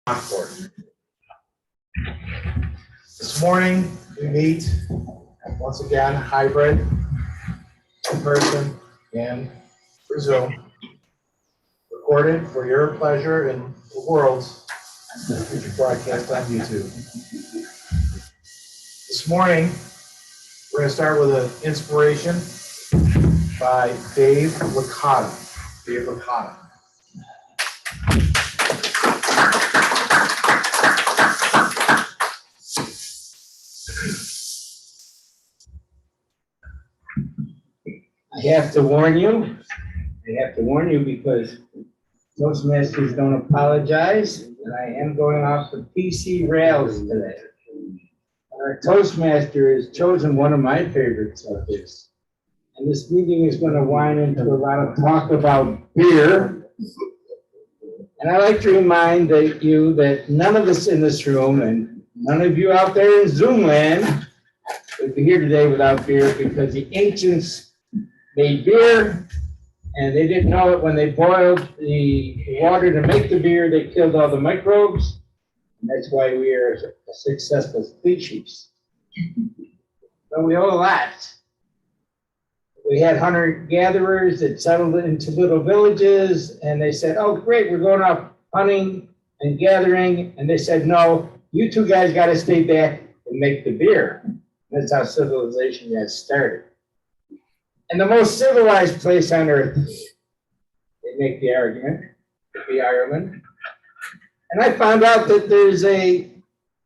Lockport. This morning, we meet once again hybrid, in person, and for Zoom, recorded for your pleasure and the world's future broadcast on YouTube. This morning, we're going to start with an inspiration by Dave Licata. Dave Licata. I have to warn you because Toastmasters don't apologize, and I am going off the PC rails today. Our Toastmaster has chosen one of my favorite subjects, and this meeting is going to wind into a lot of talk about beer. And I'd like to remind you that none of us in this room and none of you out there in Zoom land would be here today without beer, because the ancients made beer, and they didn't know it when they boiled the water to make the beer. They killed all the microbes, and that's why we are a successful species. But we owe a lot. We had hunter-gatherers that settled into little villages, and they said, "Oh, great, we're going off hunting and gathering," and they said, "No, you two guys got to stay back and make the beer." That's how civilization got started. And the most civilized place on earth, they make the argument, would be Ireland. And I found out that there's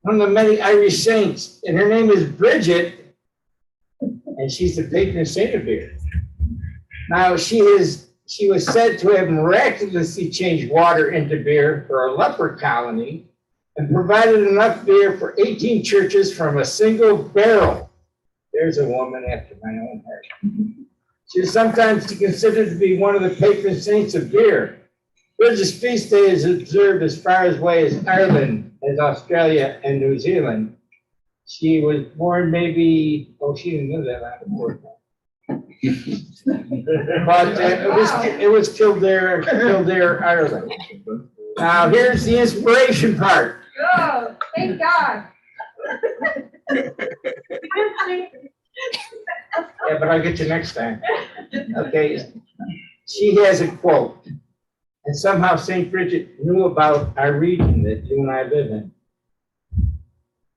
one of the many Irish saints, and her name is Bridget, and she's the patron saint of beer. Now, she was said to have miraculously changed water into beer for a leper colony and provided enough beer for 18 churches from a single barrel. There's a woman after my own heart. She is sometimes considered to be one of the patron saints of beer. Bridget's feast day is observed as far away as Ireland, as Australia, and New Zealand. She was born she didn't live that long before. But it was Kildare, Ireland. Now here's the inspiration part. Oh, thank God. Yeah, but I'll get you next time. Okay. She has a quote. And somehow St. Bridget knew about our region that you and I live in.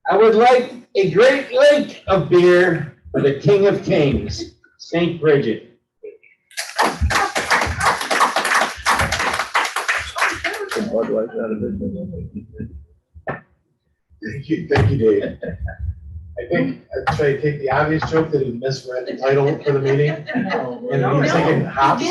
"I would like a great lake of beer for the King of Kings, St. Bridget." Thank you, Dave. I think I'd try to take the obvious joke that he misread the title for the meeting. And he's thinking hops.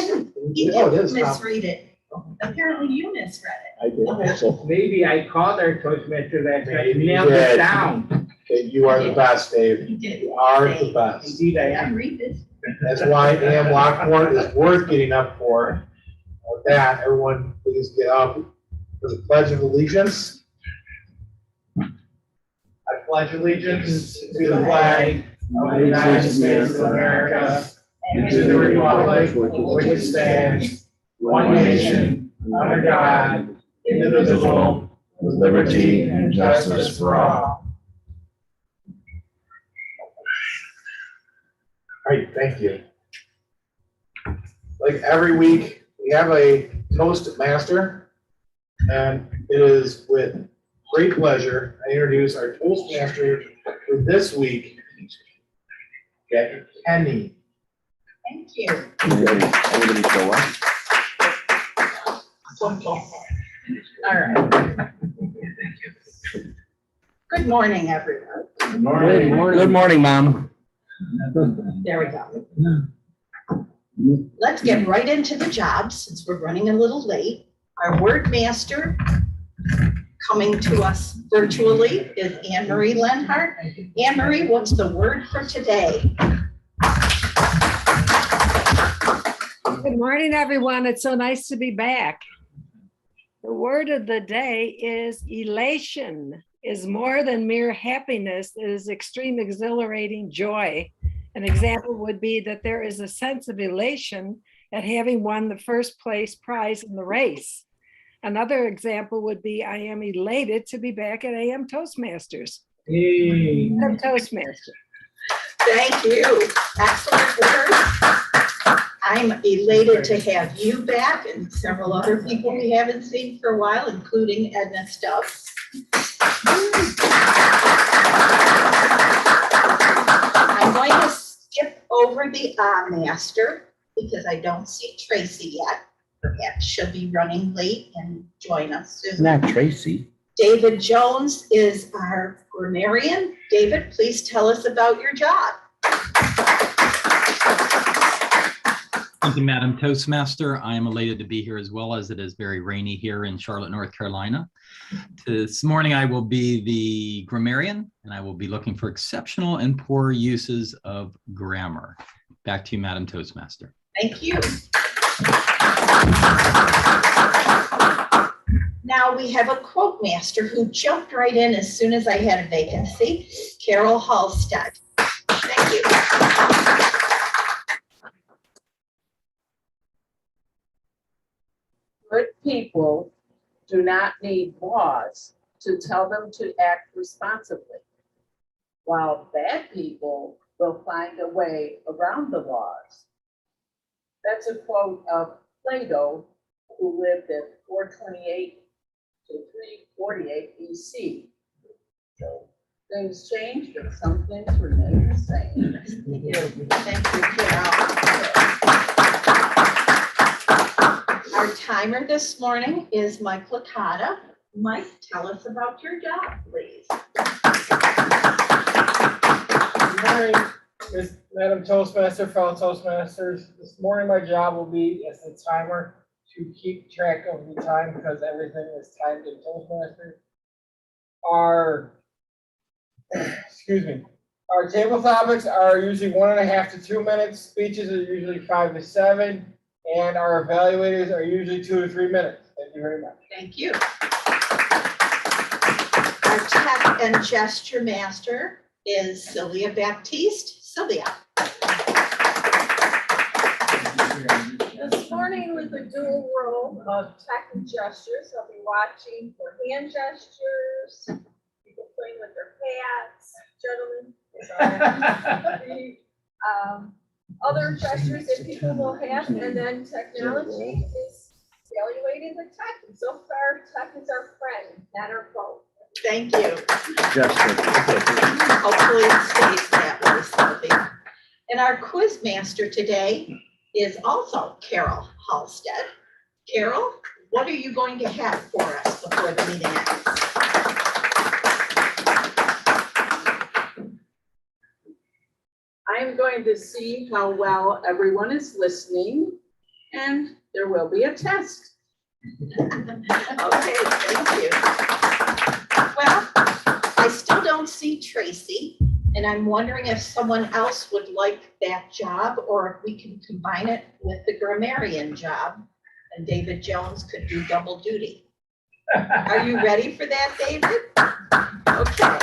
He Oh, it didn't is hops. misread it. Apparently you misread it. I did. So, Maybe I called our Toastmaster that time and Maybe you nailed it did. down. you are the best, Dave. You did. You are the best. Indeed, I I am. read this. That's why AM Lockport is worth getting up for. With that, everyone please get up for the Pledge of Allegiance. I pledge allegiance to the flag of the United States of America and to the republic for which it stands, one nation, under God, indivisible, with liberty and justice for all. All right, thank you. Like every week, we have a Toastmaster, and it is with great pleasure I introduce our Toastmaster for this week, Jackie Kenny. Thank you. Everybody show up. All right. Good morning, everyone. Good morning. Good morning, Mom. There we go. Let's get right into the job since we're running a little late. Our word master coming to us virtually is Anne Marie Lenhart. Anne Marie, what's the word for today? Good morning, everyone. It's so nice to be back. The word of the day is elation. Is more than mere happiness. It is extreme exhilarating joy. An example would be that there is a sense of elation at having won the first place prize in the race. Another example would be, I am elated to be back at AM Toastmasters. Hey. I'm Toastmaster. Thank you. Excellent words. I'm elated to have you back and several other people we haven't seen for a while, including Edna Stubbs. I'm going to skip over the master because I don't see Tracy yet. Perhaps she'll be running late and join us soon. It's not Tracy. David Jones is our grammarian. David, please tell us about your job. Thank you, Madam Toastmaster. I am elated to be here as well, as it is very rainy here in Charlotte, North Carolina. This morning I will be the grammarian, and I will be looking for exceptional and poor uses of grammar. Back to you, Madam Toastmaster. Thank you. Now we have a quote master who jumped right in as soon as I had a vacancy, Carol Halstead. Thank you. Good people do not need laws to tell them to act responsibly, while bad people will find a way around the laws. That's a quote of Plato, who lived at 428 to 348 BC. So things change, but some things remain the same. Thank you, Carol. Our timer this morning is Mike Licata. Mike, tell us about your job, please. Good morning, Madam Toastmaster, fellow Toastmasters. This morning, my job will be as the timer to keep track of the time because everything is timed in Toastmasters. Our table topics are usually 1.5 to 2 minutes. Speeches are usually 5 to 7. And our evaluators are usually 2 to 3 minutes. Thank you very much. Thank you. Our tech and gesture master is Sylvia Baptiste. Sylvia. This morning with the dual role of tech and gestures, I'll be watching for hand gestures, people playing with their hats, gentlemen. Other gestures that people will have, and then technology is evaluating the tech. And so far, tech is our friend, not our foe. Thank you. Justin. Hopefully it stays that way, Sylvia. And our quiz master today is also Carol Halstead. Carol, what are you going to have for us before the meeting ends? I'm going to see how well everyone is listening, and there will be a test. Okay, thank you. Well, I still don't see Tracy, and I'm wondering if someone else would like that job, or if we can combine it with the grammarian job, and David Jones could do double duty. Are you ready for that, David? Okay,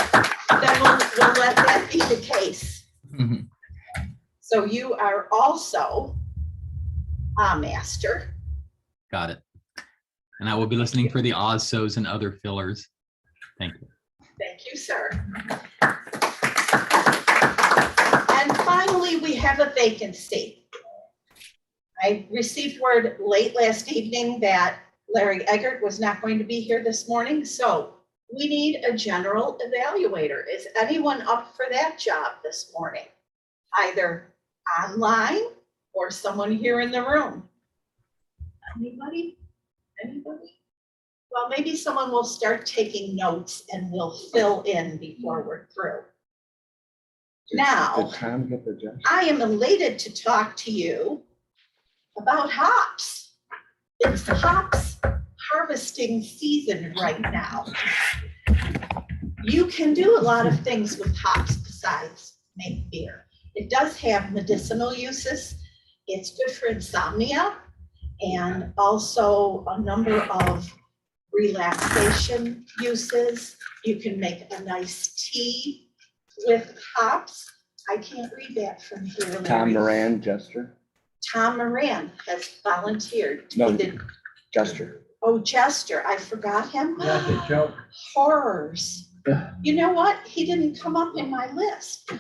then we'll let that be the case. So you are also a master. Got it. And I will be listening for the ahs, so's, and other fillers. Thank you. Thank you, sir. And finally, we have a vacancy. I received word late last evening that Larry Eggert was not going to be here this morning, so we need a general evaluator. Is anyone up for that job this morning? Either online or someone here in the room? Anybody? Anybody? Well, maybe someone will start taking notes and we'll fill in before we're through. Now, Did Tom get the job? I am elated to talk to you about hops. It's hops harvesting season right now. You can do a lot of things with hops besides make beer. It does have medicinal uses. It's good for insomnia and also a number of relaxation uses. You can make a nice tea with hops. I can't read that from here. Tom Larry. Moran, Jester. Tom Moran has volunteered. No. He did Jester. Oh, Jester, I forgot him. That's a joke. Horrors. You know what? He didn't come up in my list.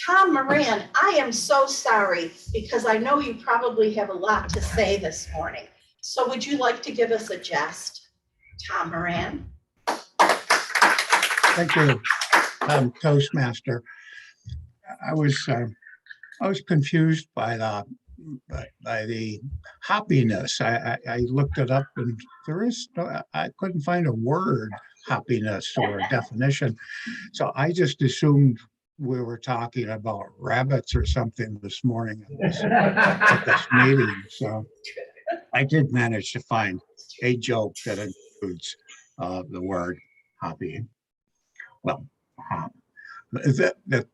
Tom Moran, I am so sorry because I know you probably have a lot to say this morning. So would you like to give us a jest, Tom Moran? Thank you, Toastmaster. I was confused by the hoppiness. I looked it up and I couldn't find a word hoppiness or a definition. So I just assumed we were talking about rabbits or something this morning at this meeting. So I did manage to find a joke that includes the word hoppy. Well, the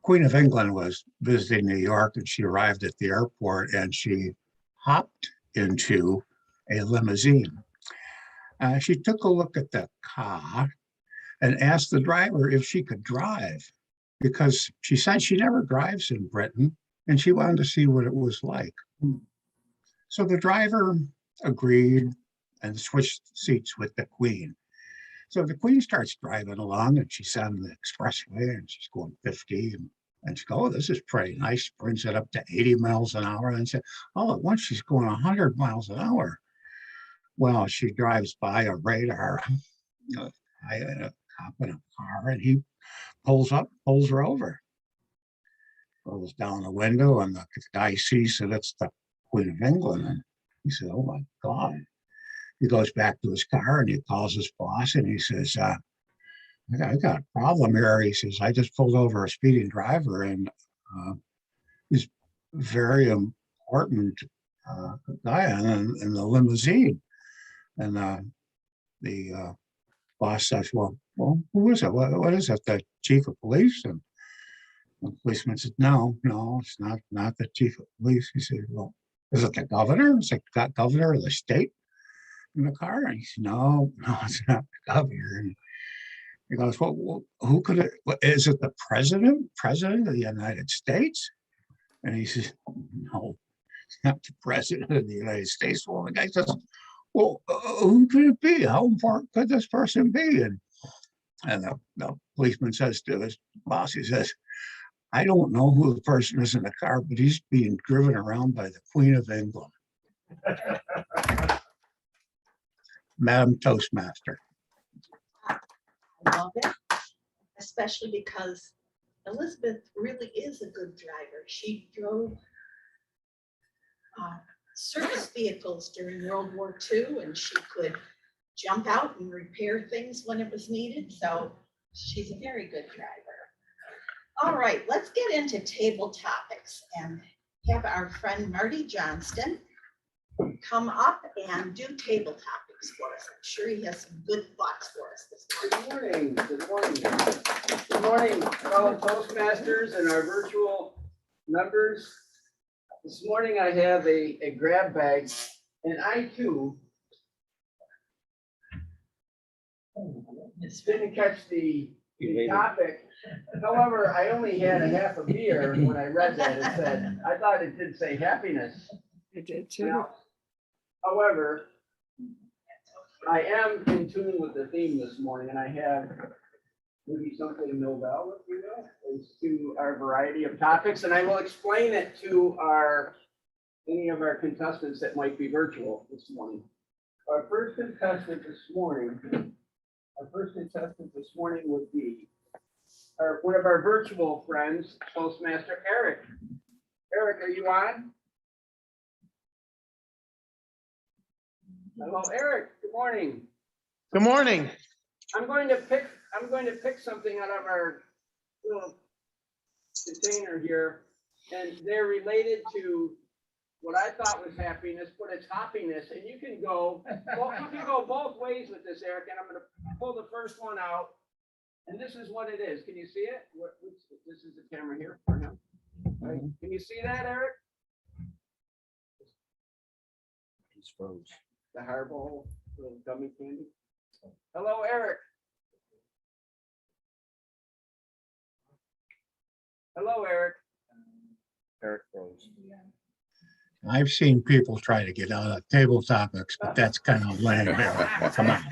Queen of England was visiting New York and she arrived at the airport and she hopped into a limousine. She took a look at the car and asked the driver if she could drive because she said she never drives in Britain and she wanted to see what it was like. So the driver agreed and switched seats with the Queen. So the Queen starts driving along and she's on the expressway and she's going 50 and she goes, oh, this is pretty nice. Brings it up to 80 miles an hour and said, oh, at once she's going 100 miles an hour. Well, she drives by a radar, a cop in a car, and he pulls her over. Rolls down the window and the guy sees that it's the Queen of England. And he said, oh my God. He goes back to his car and he calls his boss and he says, I got a problem here. He says, I just pulled over a speeding driver and he's very important guy in the limousine. And the boss says, well, who is it? What is it? The chief of police? And the policeman said, no, it's not the chief of police. He said, well, is it the governor? Is it the governor of the state in the car? And he said, no, it's not the governor. And he goes, well, who could it, is it the president of the United States? And he says, no, it's not the president of the United States. Well, the guy says, well, who could it be? How important could this person be? And the policeman says to his boss, he says, I don't know who the person is in the car, but he's being driven around by the Queen of England. Madam Toastmaster. I love it, especially because Elizabeth really is a good driver. She drove service vehicles during World War II, and she could jump out and repair things when it was needed. So she's a very good driver. All right, let's get into table topics and have our friend Marty Johnston come up and do table topics for us. I'm sure he has some good thoughts for us this morning. Good morning, fellow Toastmasters and our virtual members. This morning I have a grab bag, and I too didn't catch the topic. However, I only had a half a beer when I read that. It said, I thought it did say happiness. I did too. Now, however, I am in tune with the theme this morning, and I have maybe something Nobel, if you will, as to our variety of topics, and I will explain it to any of our contestants that might be virtual this morning. Our first contestant this morning would be one of our virtual friends, Toastmaster Eric. Eric, are you on? Hello, Eric. Good morning. Good morning. I'm going to pick something out of our little container here, and they're related to what I thought was happiness, but it's hoppiness, and you can go both ways with this, Eric. And I'm going to pull the first one out, and this is what it is. Can you see it? This is the camera here for him. Right. Can you see that, Eric? He's froze. The Haribo little gummy candy. Hello, Eric. Hello, Eric. Eric froze. I've seen people try to get out of table topics, but that's kind of lame. Come on.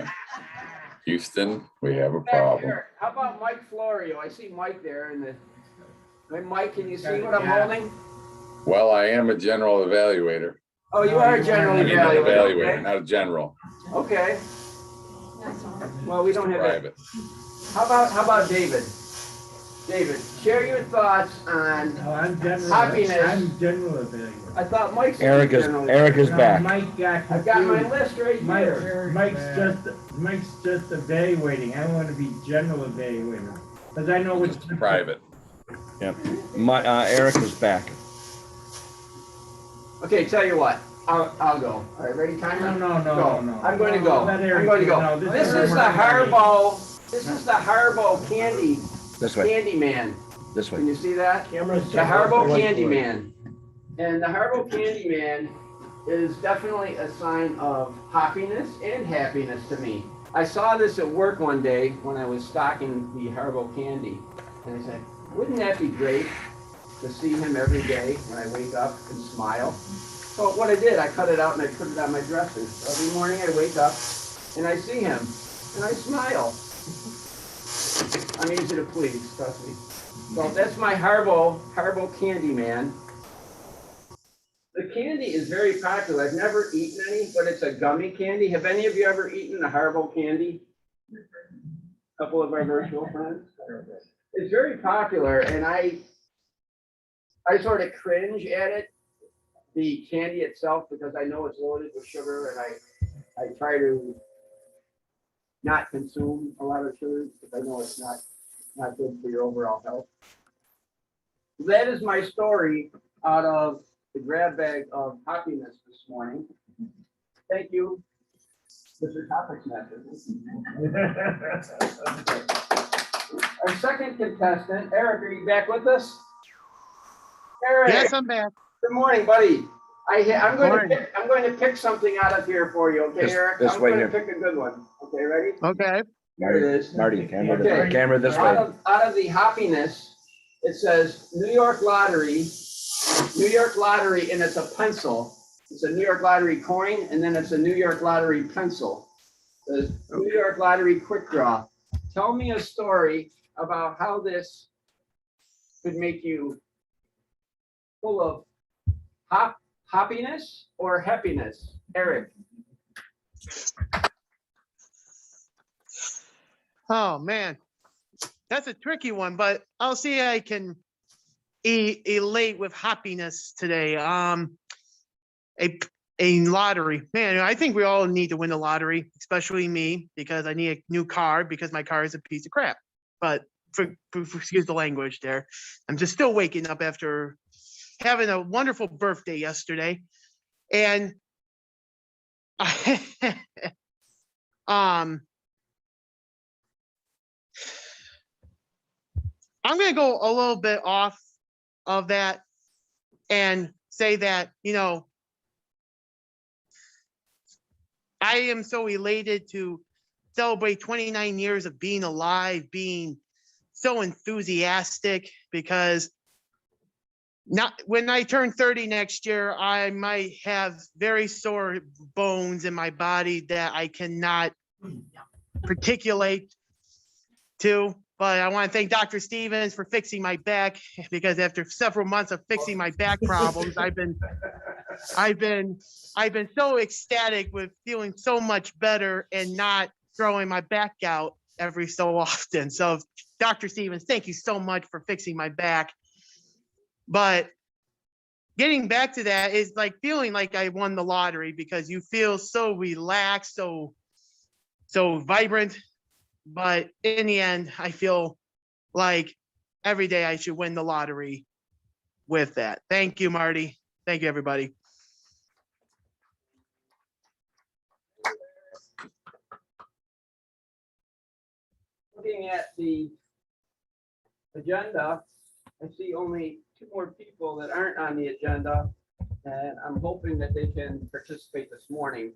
Houston, we have a problem. How about Mike Florio? I see Mike there in the, hey, Mike, can you see what I'm holding? Well, I am a general evaluator. Oh, you are a general I'm an evaluator. evaluator, not a general, Okay. Well, we don't have that. private. How about David? David, share your thoughts on, No, I'm general. Happiness. I'm general evaluator. I thought Mike's. Eric is No, back. Mike got I've got my confused. list right here. Mike's just evaluating. I want to be general evaluator. Because I know what's. Private. Eric is back. Okay, tell you what, I'll go. All right, ready, timer? No. Go. I'm going to go. Let I'm Eric going to do it. go. No, This is the Haribo candy, This way, candy man. this Can way. you see that? The Haribo candy man. And the Haribo candy man is definitely a sign of happiness and happiness to me. I saw this at work one day when I was stocking the Haribo candy. And I said, wouldn't that be great to see him every day when I wake up and smile? So what I did, I cut it out and I put it on my dresser. So every morning I wake up and I see him and I smile. I'm easy to please, trust me. So that's my Haribo candy man. The candy is very popular. I've never eaten any, but it's a gummy candy. Have any of you ever eaten a Haribo candy? A couple of our virtual friends? It's very popular, and I sort of cringe at it, the candy itself, because I know it's loaded with sugar, and I try to not consume a lot of sugar because I know it's not good for your overall health. That is my story out of the grab bag of happiness this morning. Thank you, Mr. Toastmaster. Our second contestant, Eric, are you back with us? Eric. Yes, I'm back. Good morning, buddy. I'm going to pick something out of here for you, okay, Eric? This I'm way going to here. pick a good one. Okay, ready? Okay. Here it is. Marty, camera this Okay. way. Camera this way. Out of the happiness, it says New York Lottery, and it's a pencil. It's a New York Lottery coin, and then it's a New York Lottery pencil. The New York Lottery quick draw. Tell me a story about how this could make you full of happiness or happiness. Eric. Oh, man. That's a tricky one, but I'll see I can elate with happiness today. A lottery. Man, I think we all need to win the lottery, especially me, because I need a new car because my car is a piece of crap. But excuse the language there. I'm just still waking up after having a wonderful birthday yesterday. And I'm going to go a little bit off of that and say that, I am so elated to celebrate 29 years of being alive, being so enthusiastic, because when I turn 30 next year, I might have very sore bones in my body that I cannot articulate to. But I want to thank Dr. Stevens for fixing my back, because after several months of fixing my back problems, I've been so ecstatic with feeling so much better and not throwing my back out every so often. So Dr. Stevens, thank you so much for fixing my back. But getting back to that is like feeling like I won the lottery, because you feel so relaxed, so vibrant. But in the end, I feel like every day I should win the lottery with that. Thank you, Marty. Thank you, everybody. Looking at the agenda, I see only 2 more people that aren't on the agenda, and I'm hoping that they can participate this morning.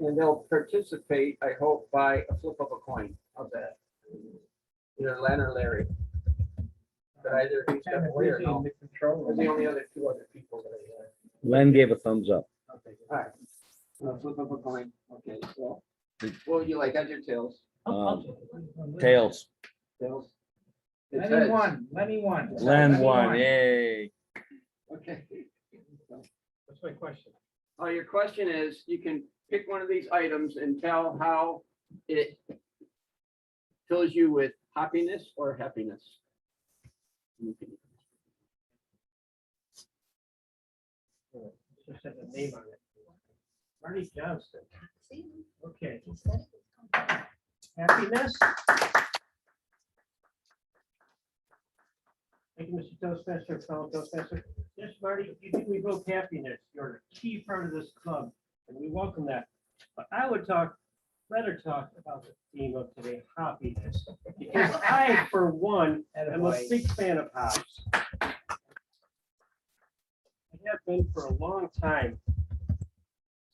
And they'll participate, I hope, by a flip of a coin. How's that? Either Len or Larry. But either he step away or no. They're the only other 2 other people that I have. Len gave a thumbs up. Okay, all right. Flip up a coin. Okay, so what would you like, heads or tails? Tails. Tails. Lenny won, Lenny won. Len won, yay. Okay. What's my question? Your question is, you can pick one of these items and tell how it fills you with happiness or happiness. Just have a name on it. Marty Johnston. See, Okay, he said it was coming. happiness. Thank you, Mr. Toastmaster, fellow Toastmaster. Yes, Marty, you do evoke happiness. You're a key part of this club, and we welcome that. But I would rather talk about the theme of today, happiness. Because I, for one, am a big fan of hops. I have been for a long time.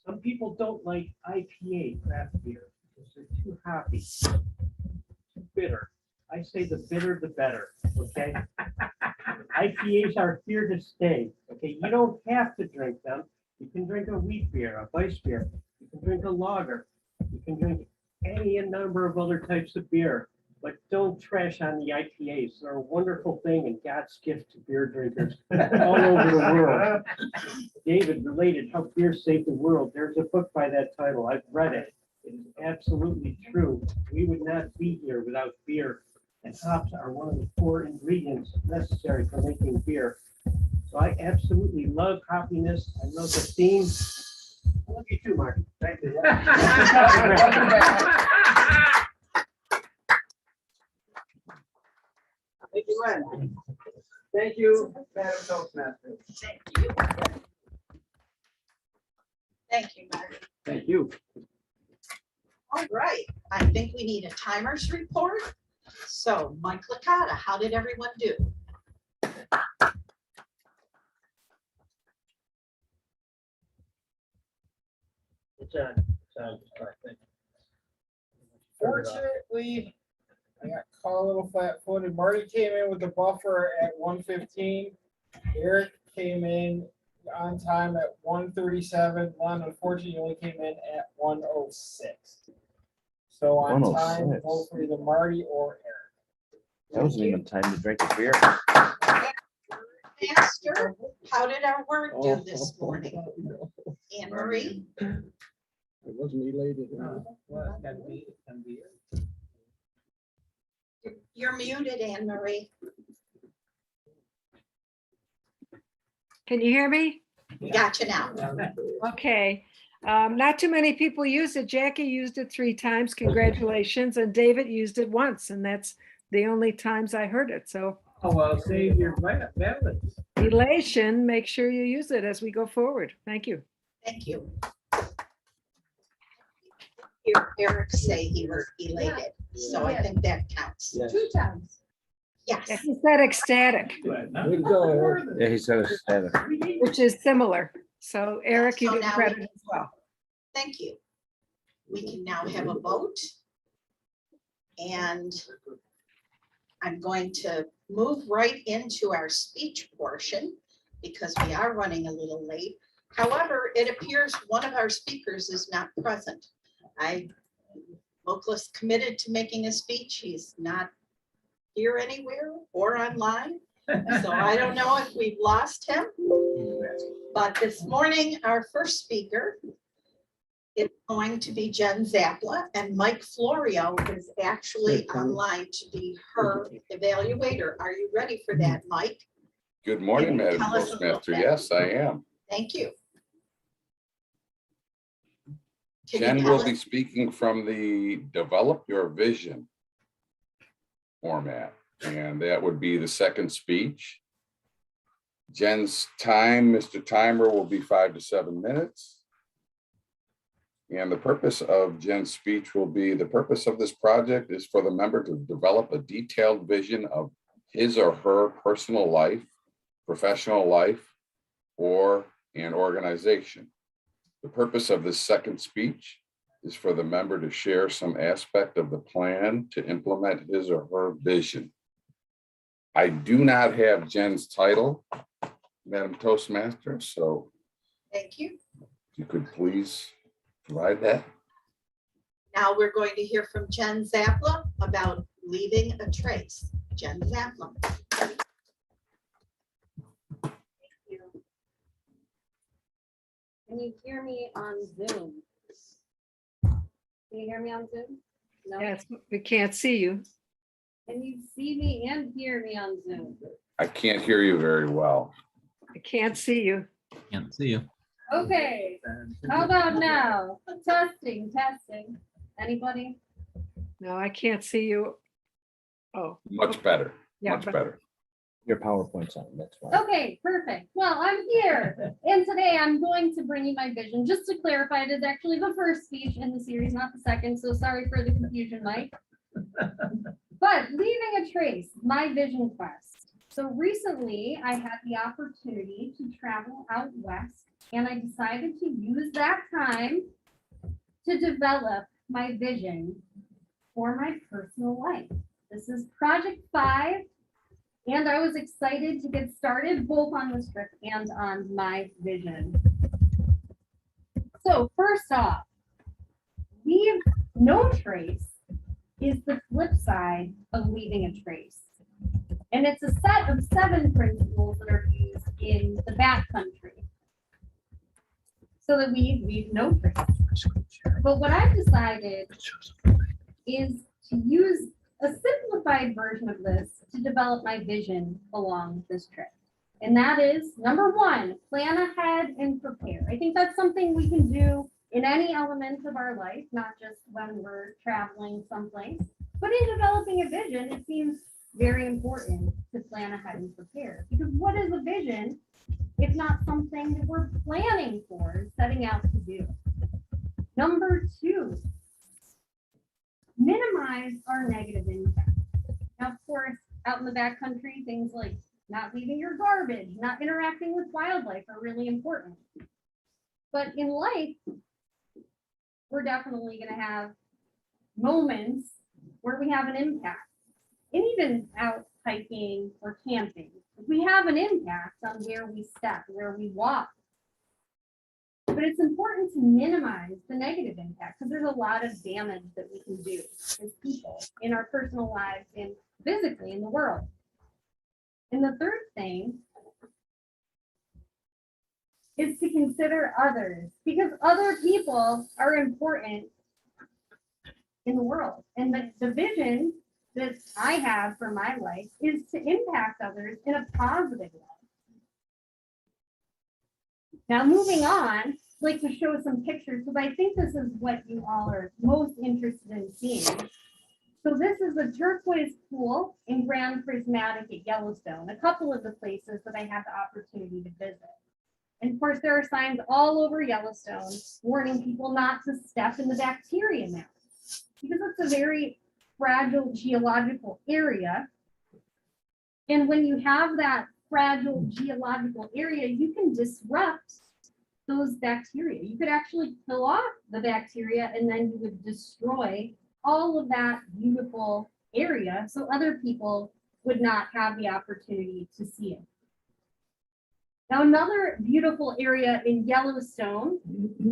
Some people don't like IPA craft beer because they're too hoppy, too bitter. I say the bitter, the better, okay? IPAs are here to stay, okay? You don't have to drink them. You can drink a wheat beer, a vice beer. You can drink a lager. You can drink any number of other types of beer, but don't trash on the IPAs. They're a wonderful thing and God's gift to beer drinkers all over the world. David related how beer saved the world. There's a book by that title. I've read it. It is absolutely true. We would not be here without beer. And hops are one of the core ingredients necessary for making beer. So I absolutely love hoppiness. I love the theme. I love you too, Mark. Thank you. Thank you, Len. Thank you, Madam Toastmaster. Thank you. Thank you, Marty. Thank you. All right, I think we need a timers report. So Mike Licata, how did everyone do? It's on. All right, thank you. Fortunately, I got caught a little flat-footed. Marty came in with the buffer at 1:15. Eric came in on time at 1:37. Lon unfortunately only came in at 1:06. So on time, 1:06. both for either Marty or Eric. That wasn't even time to drink a beer. Master, how did our word do this morning? Anne Marie? I wasn't elated. Well, it's gotta be it. You're muted, Anne Marie. Can you hear me? We got you now. Okay. Not too many people use it. Jackie used it 3 times. Congratulations. And David used it once, and that's the only times I heard it. So Oh, well, save your balance. elation, make sure you use it as we go forward. Thank you. Thank you. Hear Eric say he was elated, so I think that counts. Yes. 2 times. Yeah, Yes, he said ecstatic, Way to go, Eric. Yeah, he said it's static. which is similar. So Eric, you So get now credit as well. thank you. We can now have a vote. And I'm going to move right into our speech portion because we are running a little late. However, it appears one of our speakers is not present. Mokla's committed to making a speech. He's not here anywhere or online. So I don't know if we've lost him. But this morning, our first speaker is going to be Jen Zapla, and Mike Florio is actually online to be her evaluator. Are you ready for that, Mike? Good morning, Can you Madam tell us a little Toastmaster. bit? Yes, I am. Thank you. Can you Jen tell will be us- speaking from the Develop Your Vision format, and that would be the second speech. Jen's time, Mr. Timer, will be 5 to 7 minutes. And the purpose of Jen's speech will be, the purpose of this project is for the member to develop a detailed vision of his or her personal life, professional life, or an organization. The purpose of this second speech is for the member to share some aspect of the plan to implement his or her vision. I do not have Jen's title, Madam Toastmaster, so Thank you. If you could please provide that. Now we're going to hear from Jen Zapla about leaving a trace. Jen Zapla. Can you hear me on Zoom? Can you hear me on Zoom? No? Yes, we can't see you. Can you see me and hear me on Zoom? I can't hear you very well. I can't see you. Can't see you. Okay, how about now? Testing, testing. Anybody? No, I can't see you. Oh, Much better, yeah, much but better. Your PowerPoint's on, that's why. Okay, perfect. Well, I'm here. And today I'm going to bring you my vision. Just to clarify, it is actually the first speech in the series, not the second. So sorry for the confusion, Mike. But leaving a trace, my vision quest. So recently I had the opportunity to travel out west, and I decided to use that time to develop my vision for my personal life. This is Project 5. And I was excited to get started both on this trip and on my vision. So first off, leave no trace is the flip side of leaving a trace. And it's a set of 7 principles that are used in the backcountry so that we leave no trace. But what I've decided is to use a simplified version of this to develop my vision along this trip. And that is number 1, plan ahead and prepare. I think that's something we can do in any element of our life, not just when we're traveling someplace. But in developing a vision, it seems very important to plan ahead and prepare. Because what is a vision if not something that we're planning for, setting out to do? Number 2, minimize our negative impact. Now, of course, out in the backcountry, things like not leaving your garbage, not interacting with wildlife are really important. But in life, we're definitely going to have moments where we have an impact. And even out hiking or camping, we have an impact on where we step, where we walk. But it's important to minimize the negative impact because there's a lot of damage that we can do as people in our personal lives and physically in the world. And the third thing is to consider others because other people are important in the world. And the vision that I have for my life is to impact others in a positive way. Now, moving on, I'd like to show some pictures because I think this is what you all are most interested in seeing. So this is a turquoise pool in Grand Prismatic at Yellowstone, a couple of the places that I had the opportunity to visit. And of course, there are signs all over Yellowstone warning people not to step in the bacteria now, because it's a very fragile geological area. And when you have that fragile geological area, you can disrupt those bacteria. You could actually kill off the bacteria and then you would destroy all of that beautiful area so other people would not have the opportunity to see it. Now, another beautiful area in Yellowstone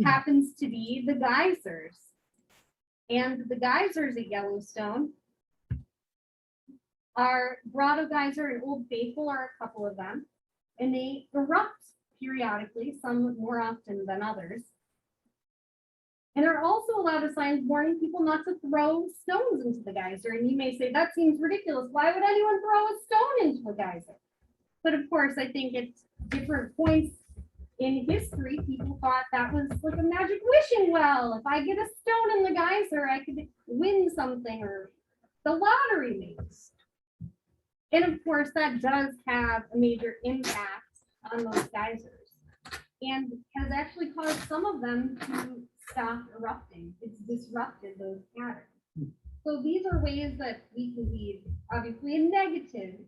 happens to be the geysers. And the geysers at Yellowstone are Grotto Geyser and Old Faithful are a couple of them. And they erupt periodically, some more often than others. And there are also a lot of signs warning people not to throw stones into the geyser. And you may say, that seems ridiculous. Why would anyone throw a stone into a geyser? But of course, I think at different points in history, people thought that was like a magic wishing well. If I get a stone in the geyser, I could win something or the lottery makes. And of course, that does have a major impact on those geysers and has actually caused some of them to stop erupting. It's disrupted those patterns. So these are ways that we can leave, obviously, a negative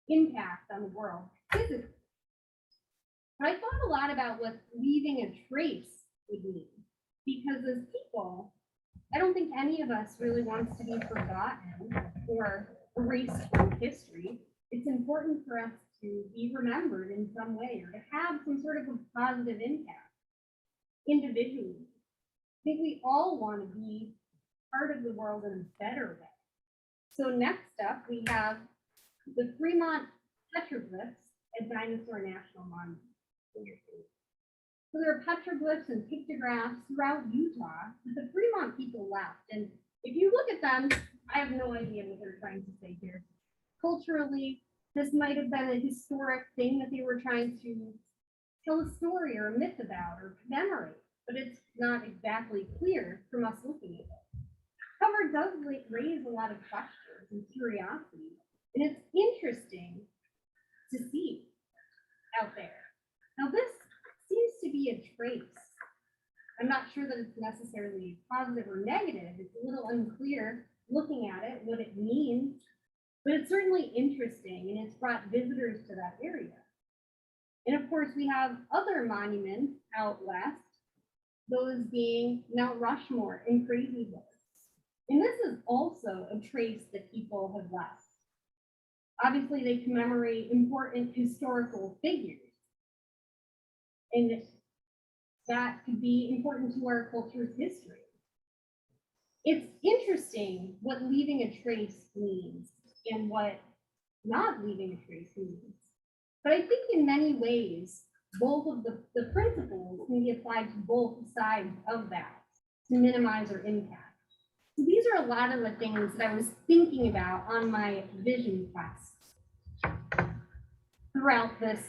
impact on the world physically. But I thought a lot about what leaving a trace would mean, because as people, I don't think any of us really wants to be forgotten or erased from history. It's important for us to be remembered in some way or to have some sort of a positive impact individually. I think we all want to be part of the world in a better way. So next up, we have the Fremont petroglyphs at Dinosaur National Monument. So there are petroglyphs and pictographs throughout Utah that the Fremont people left. And if you look at them, I have no idea what they're trying to say here. Culturally, this might have been a historic thing that they were trying to tell a story or a myth about or commemorate, but it's not exactly clear from us looking at it. However, it does raise a lot of questions and curiosity, and it's interesting to see out there. Now, this seems to be a trace. I'm not sure that it's necessarily positive or negative. It's a little unclear looking at it, what it means, but it's certainly interesting, and it's brought visitors to that area. And of course, we have other monuments out west, those being Mount Rushmore and Crazy Horse. And this is also a trace that people have left. Obviously, they commemorate important historical figures. And that could be important to our culture's history. It's interesting what leaving a trace means and what not leaving a trace means. But I think in many ways, both of the principles can be applied to both sides of that to minimize our impact. So these are a lot of the things that I was thinking about on my vision quest throughout this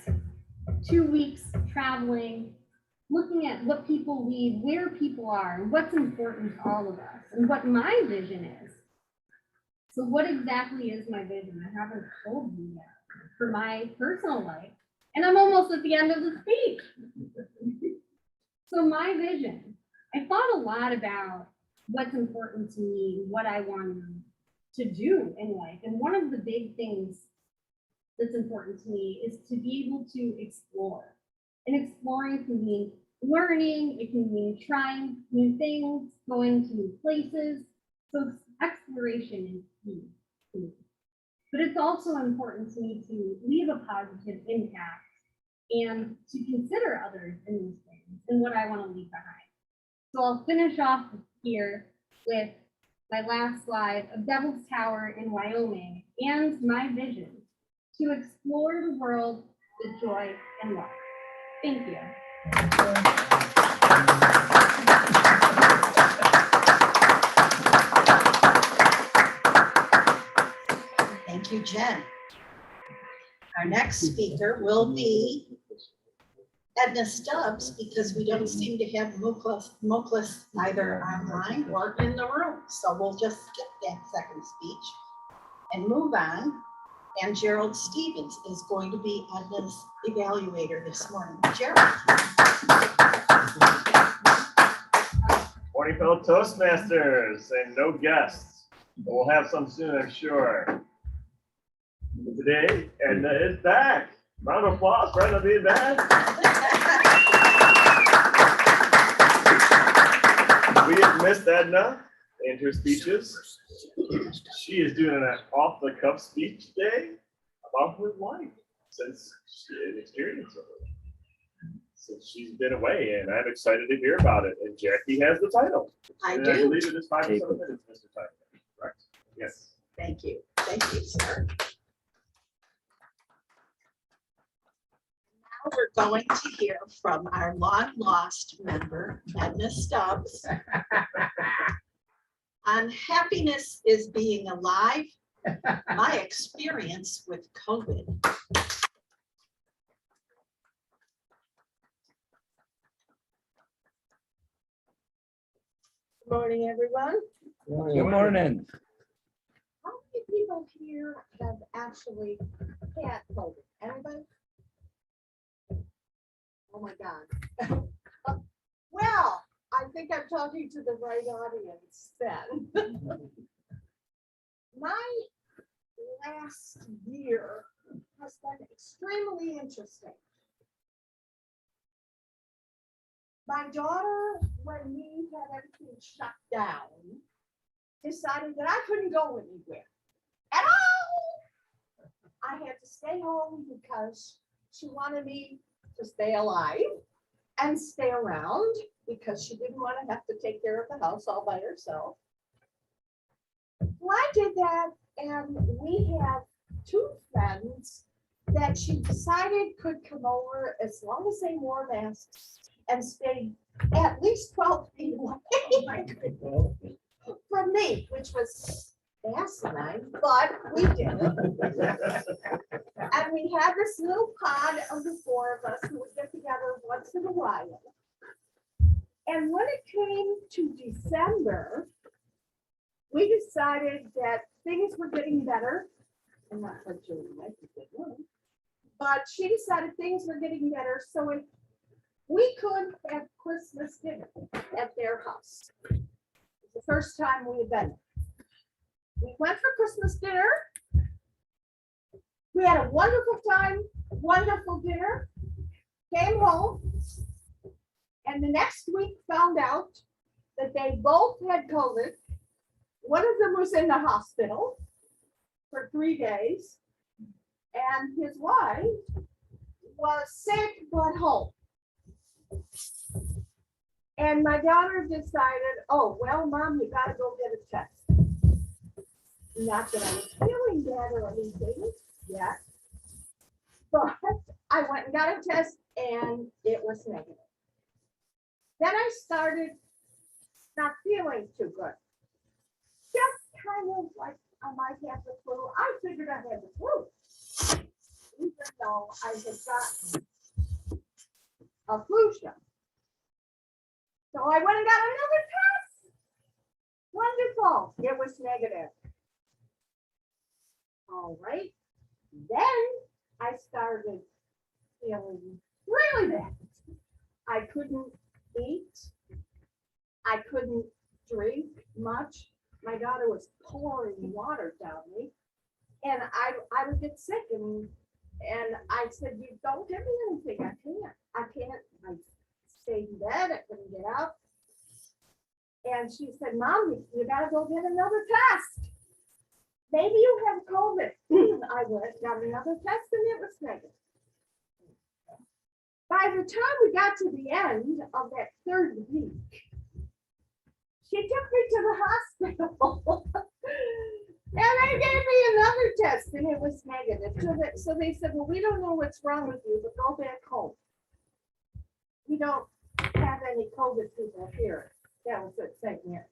2 weeks traveling, looking at what people leave, where people are, and what's important to all of us, and what my vision is. So what exactly is my vision? I haven't told you yet for my personal life, and I'm almost at the end of the speech. So my vision, I thought a lot about what's important to me, what I want to do in life. And one of the big things that's important to me is to be able to explore. And exploring can mean learning, it can mean trying new things, going to new places. So exploration is key to me. But it's also important to me to leave a positive impact and to consider others in these things and what I want to leave behind. So I'll finish off here with my last slide of Devil's Tower in Wyoming and my vision to explore the world with joy and love. Thank you. Thank you, Jen. Our next speaker will be Edna Stubbs, because we don't seem to have Moklis either online or in the room. So we'll just skip that second speech and move on. And Gerald Stevens is going to be Edna's evaluator this morning. Gerald. Morning, fellow Toastmasters, and no guests, but we'll have some soon, I'm sure. Today, Edna is back. Round of applause for Edna being back. We have missed Edna and her speeches. She is doing an off-the-cuff speech today about her life since she had experience of it. Since she's been away, and I'm excited to hear about it. And Jackie has the title. I and do. I believe it is 5 or 7 minutes, Mr. Title. Correct? Yes. Thank you. Thank you, sir. Now we're going to hear from our long-lost member, Edna Stubbs, on happiness is being alive, my experience with COVID. Good morning, everyone. Good morning. How many people here have actually had COVID? Anybody? Oh my God. Well, I think I'm talking to the right audience then. My last year has been extremely interesting. My daughter, when we had everything shut down, decided that I couldn't go anywhere at all. I had to stay home because she wanted me to stay alive and stay around because she didn't want to have to take care of the house all by herself. Well, I did that, and we have two friends that she decided could come over as long as they wore masks and stayed at least 12 feet away from me, which was asinine, but we did it. And we had this little pod of the four of us who would get together once in a while. And when it came to December, we decided that things were getting better. I'm not quite sure what they were, but she decided things were getting better, so if we could have Christmas dinner at their house. It's the first time we had been. We went for Christmas dinner. We had a wonderful time, wonderful dinner, came home, and the next week found out that they both had COVID. One of them was in the hospital for 3 days, and his wife was sick but home. And my daughter decided, oh, well, Mom, you gotta go get a test. Not that I was feeling bad or anything yet, but I went and got a test and it was negative. Then I started not feeling too good. Just kind of like I might have the flu. I figured I had the flu, even though I had gotten a flu shot. So I went and got another test. Wonderful. It was negative. All right. Then I started feeling really bad. I couldn't eat. I couldn't drink much. My daughter was pouring water down me. And I would get sick and I said, you don't give me anything. I can't. I stayed in bed. I couldn't get up. And she said, Mom, you gotta go get another test. Maybe you have COVID. I went, got another test, and it was negative. By the time we got to the end of that third week, she took me to the hospital. And they gave me another test, and it was negative. So they said, well, we don't know what's wrong with you, but go back home. We don't have any COVID people here. That was at St. Mary's.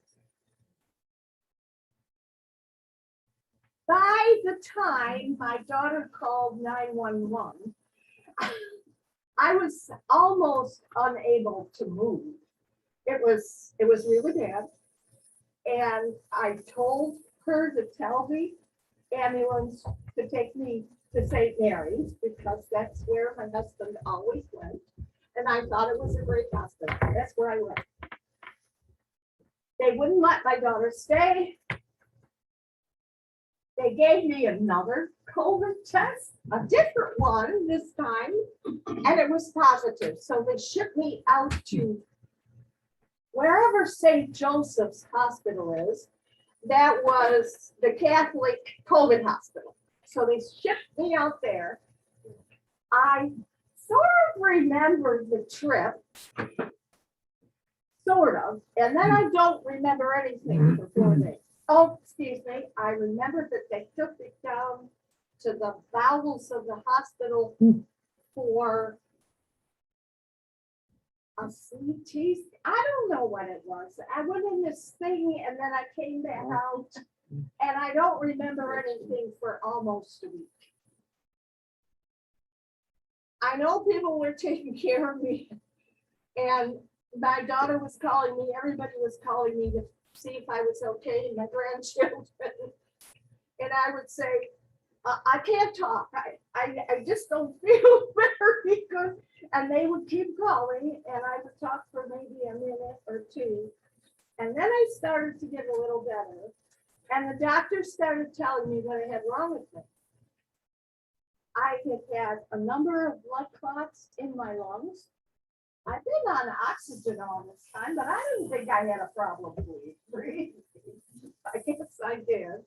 By the time my daughter called 911, I was almost unable to move. It was really bad. And I told her to tell the ambulance to take me to St. Mary's because that's where my husband always went. And I thought it was a great hospital. That's where I went. They wouldn't let my daughter stay. They gave me another COVID test, a different one this time, and it was positive. So they shipped me out to wherever St. Joseph's Hospital is. That was the Catholic COVID hospital. So they shipped me out there. I sort of remember the trip, sort of, and then I don't remember anything for 4 days. Oh, excuse me, I remember that they took me down to the bowels of the hospital for a CT. I don't know what it was. I went in this thing and then I came back out and I don't remember anything for almost a week. I know people were taking care of me and my daughter was calling me. Everybody was calling me to see if I was okay and my grandchildren. And I would say, I can't talk. I just don't feel very good. And they would keep calling and I would talk for maybe a minute or two. And then I started to get a little better. And the doctor started telling me what I had wrong with me. I had a number of blood clots in my lungs. I've been on oxygen all this time, but I didn't think I had a problem breathing. I guess I did.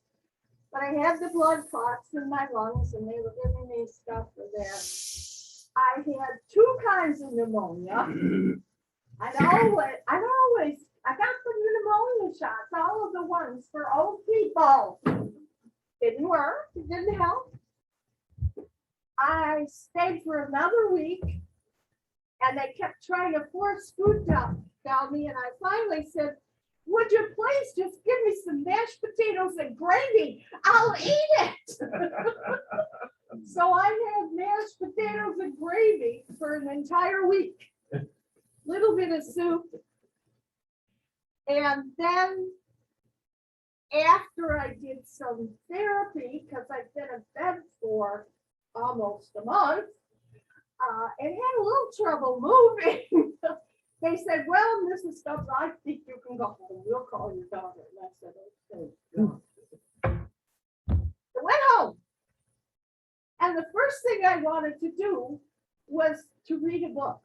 but I had the blood clots in my lungs and they were giving me stuff for that. I had 2 kinds of pneumonia. I got the pneumonia shots, all of the ones for old people. Didn't work, it didn't help. I stayed for another week and they kept trying to force food down me. And I finally said, would you please just give me some mashed potatoes and gravy? I'll eat it. So I had mashed potatoes and gravy for an entire week. Little bit of soup. And then after I did some therapy, because I've been in bed for almost a month, and had a little trouble moving. They said, well, Mrs. Stubbs, I think you can go home. We'll call your daughter. And I said, okay. I went home. And the first thing I wanted to do was to read a book.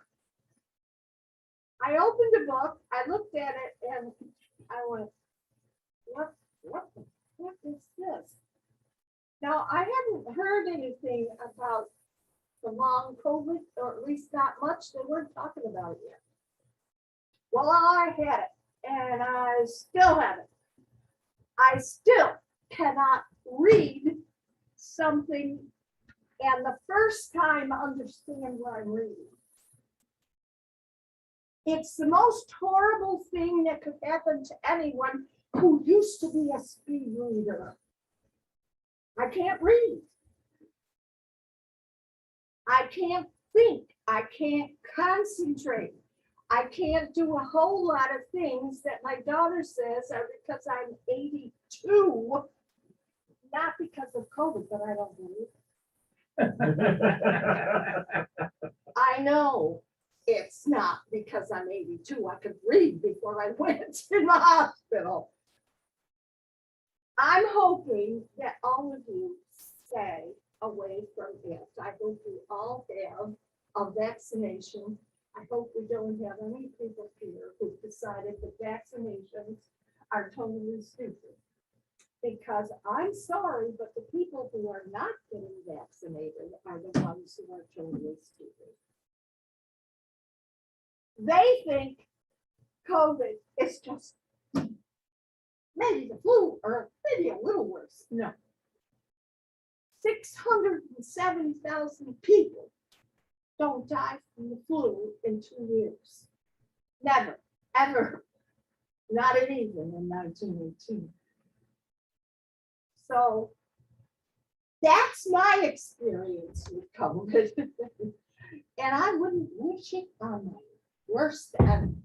I opened a book, I looked at it, and I went, what is this? Now, I hadn't heard anything about the long COVID, or at least not much. They weren't talking about it yet. Well, I had it, and I still have it. I still cannot read something and the first time understand what I'm reading. It's the most horrible thing that could happen to anyone who used to be a speed reader. I can't read. I can't think. I can't concentrate. I can't do a whole lot of things that my daughter says are because I'm 82, not because of COVID, but I don't believe. I know it's not because I'm 82. I could read before I went to the hospital. I'm hoping that all of you stay away from it. I hope we all have a vaccination. I hope we don't have any people here who've decided that vaccinations are totally stupid. Because I'm sorry, but the people who are not getting vaccinated are the ones who are totally stupid. They think COVID is just maybe the flu or maybe a little worse. No. 670,000 people don't die from the flu in 2 years. Never, ever. Not even in 1918. So that's my experience with COVID. And I wouldn't wish it on my worst enemy.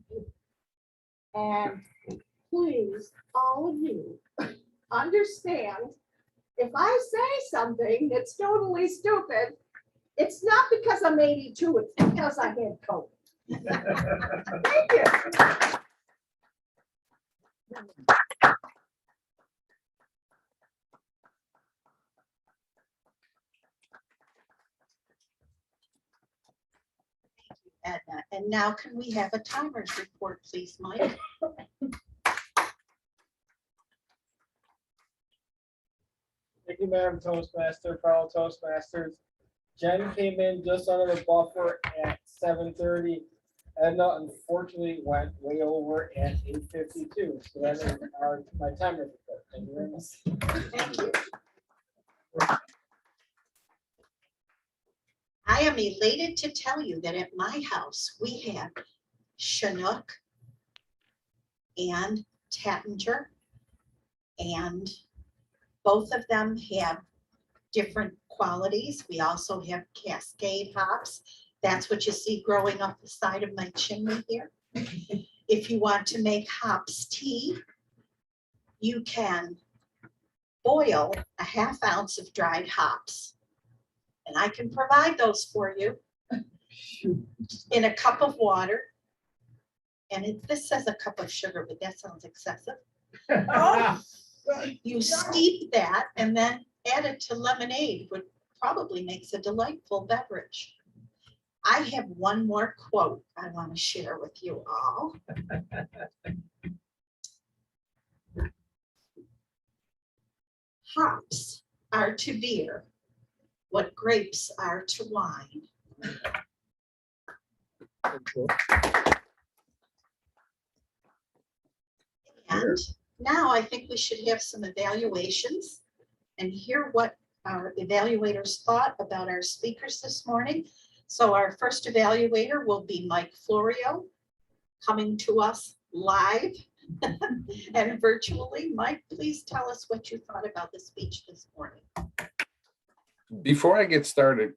And please, all of you, understand, if I say something that's totally stupid, it's not because I'm 82, it's because I had COVID. Thank you. Edna. And now can we have a timers report, please, Mike? Thank you, Madam Toastmaster, fellow Toastmasters. Jen came in just under the buffer at 7:30. Edna unfortunately went way over at 8:52. So that is my timer report. Thank you very much. Thank you. I am elated to tell you that at my house, we have Chinook and Tattinger, and both of them have different qualities. We also have Cascade hops. That's what you see growing up the side of my chimney here. If you want to make hops tea, you can boil a ½ ounce of dried hops. And I can provide those for you in a cup of water. And this says a cup of sugar, but that sounds excessive. You steep that and then add it to lemonade, which probably makes a delightful beverage. I have one more quote I want to share with you all. hops are to beer, what grapes are to wine. And now I think we should have some evaluations and hear what our evaluators thought about our speakers this morning. So our first evaluator will be Mike Florio, coming to us live and virtually. Mike, please tell us what you thought about the speech this morning. Before I get started,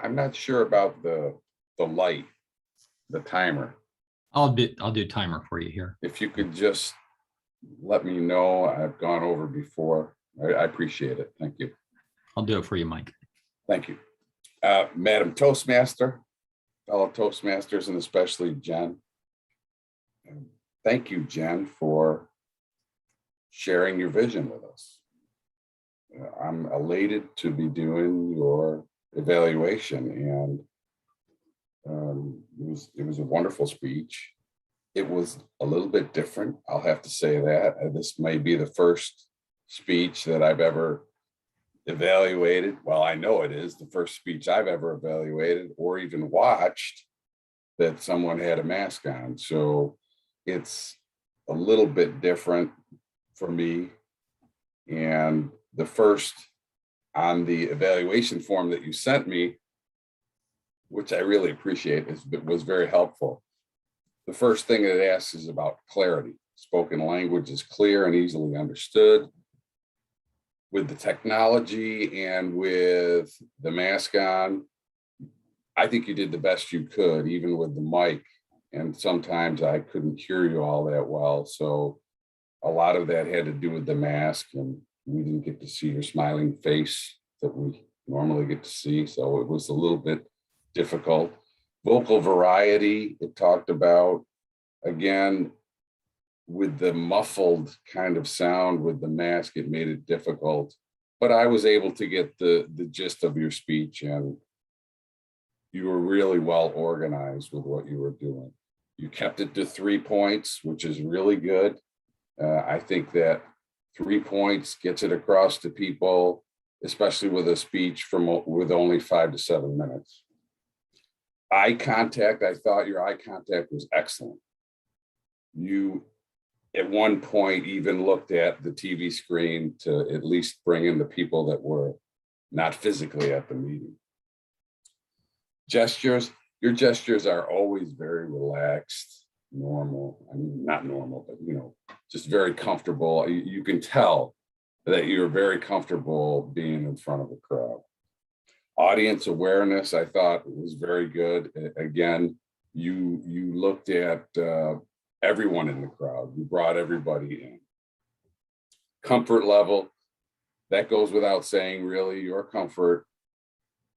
I'm not sure about the light, the timer. I'll do timer for you here. If you could just let me know, I've gone over before. I appreciate it. Thank you. I'll do it for you, Mike. Thank you. Madam Toastmaster, fellow Toastmasters, and especially Jen. Thank you, Jen, for sharing your vision with us. I'm elated to be doing your evaluation, and it was a wonderful speech. It was a little bit different, I'll have to say that. This may be the first speech that I've ever evaluated. Well, I know it is the first speech I've ever evaluated or even watched that someone had a mask on. So it's a little bit different for me. And the first on the evaluation form that you sent me, which I really appreciate, was very helpful. The first thing it asks is about clarity. Spoken language is clear and easily understood. With the technology and with the mask on, I think you did the best you could, even with the mic. And sometimes I couldn't hear you all that well. So a lot of that had to do with the mask, and we didn't get to see your smiling face that we normally get to see. So it was a little bit difficult. Vocal variety, it talked about, again, with the muffled kind of sound with the mask, it made it difficult. But I was able to get the gist of your speech, and you were really well organized with what you were doing. You kept it to 3 points, which is really good. I think that 3 points gets it across to people, especially with a speech with only 5 to 7 minutes. Eye contact, I thought your eye contact was excellent. You, at one point, even looked at the TV screen to at least bring in the people that were not physically at the meeting. Gestures, your gestures are always very relaxed, normal. I mean, not normal, but just very comfortable. You can tell that you're very comfortable being in front of a crowd. Audience awareness, I thought, was very good. Again, you looked at everyone in the crowd. You brought everybody in. Comfort level, that goes without saying, really. Your comfort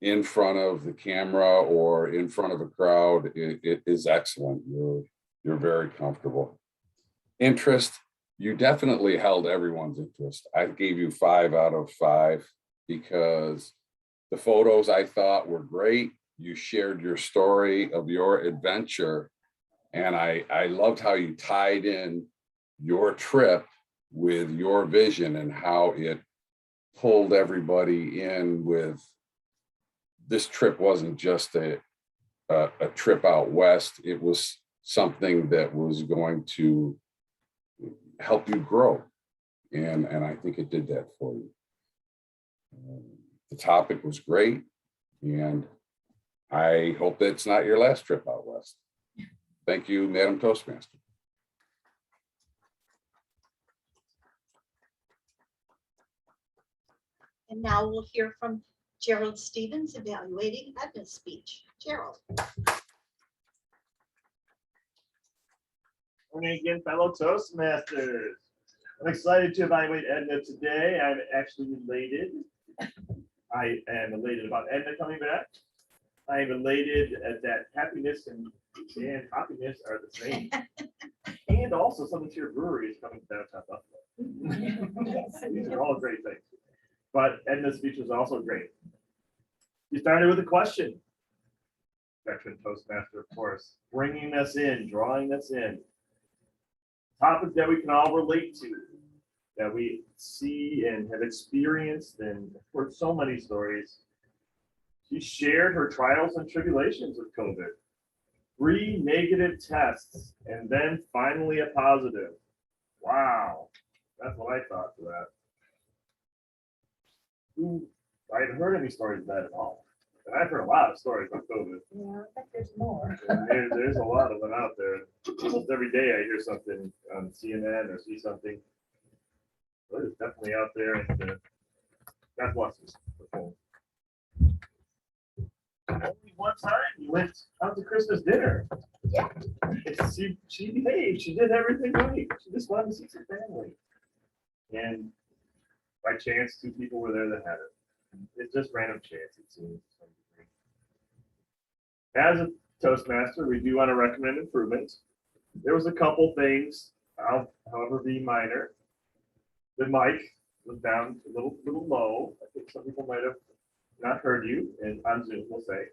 in front of the camera or in front of a crowd, it is excellent. You're very comfortable. Interest, you definitely held everyone's interest. I gave you 5 out of 5 because the photos I thought were great. You shared your story of your adventure, and I loved how you tied in your trip with your vision and how it pulled everybody in with this trip wasn't just a trip out west. It was something that was going to help you grow. And I think it did that for you. The topic was great. And I hope that it's not your last trip out west. Thank you, Madam Toastmaster. And now we'll hear from Gerald Stevens evaluating Edna's speech. Gerald. Morning again, fellow Toastmasters. I'm excited to evaluate Edna today. I'm actually elated. I am elated about Edna coming back. I am elated at that happiness and happiness are the same. And also Southern Tier Brewery is coming to downtown Buffalo. These are all great things. But Edna's speech was also great. You started with a question. Veteran Toastmaster, of course, bringing us in, drawing us in. Topics that we can all relate to, that we see and have experienced and heard so many stories. She shared her trials and tribulations with COVID. 3 negative tests and then finally a positive. Wow, that's what I thought for that. I hadn't heard any stories of that at all. And I've heard a lot of stories about COVID. Yeah, I think there's more. And there's a lot of them out there. Almost every day I hear something on CNN or see something. But it's definitely out there, and God bless us. Only one time you went out to Christmas dinner. Yeah. She behaved. She did everything right. She just wanted to see some family. And by chance, 2 people were there that had it. It's just random chance, it seems. As a Toastmaster, we do want to recommend improvements. There was a couple things, however, be minor. The mic was down a little low. I think some people might have not heard you, and on Zoom, we'll say.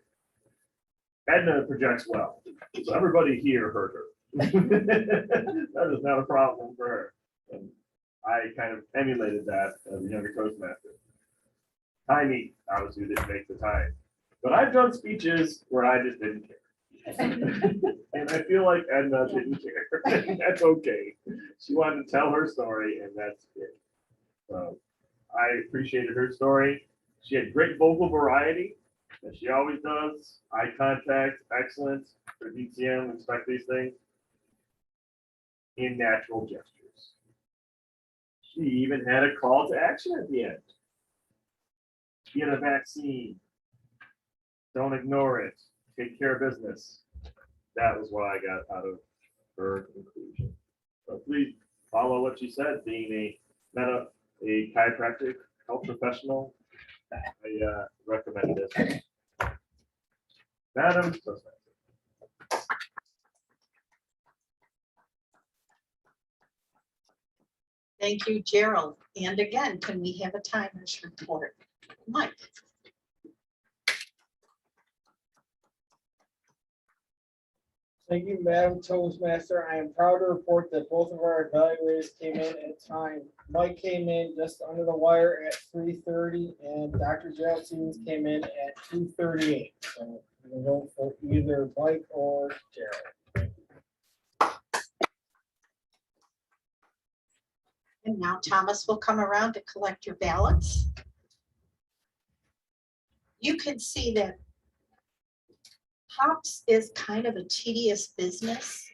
Edna projects well, so everybody here heard her. That is not a problem for her. And I kind of emulated that as a younger Toastmaster. Tiny, obviously, didn't make the time. But I've done speeches where I just didn't care. And I feel like Edna didn't care. That's okay. She wanted to tell her story, and that's it. So I appreciated her story. She had great vocal variety, as she always does. Eye contact, excellent. For DTM, expect these things. In natural gestures. She even had a call to action at the end. Get a vaccine. Don't ignore it. Take care of business. That was what I got out of her conclusion. So please follow what she said. Being a chiropractic health professional, I recommend this. Madam Toastmaster. Thank you, Gerald. And again, can we have a timers report? Mike. Thank you, Madam Toastmaster. I am proud to report that both of our evaluators came in at time. Mike came in just under the wire at 3:30, and Dr. Gerald Stevens came in at 2:38. So we can vote for either Mike or Gerald. And now Thomas will come around to collect your ballots. You can see that hops is kind of a tedious business.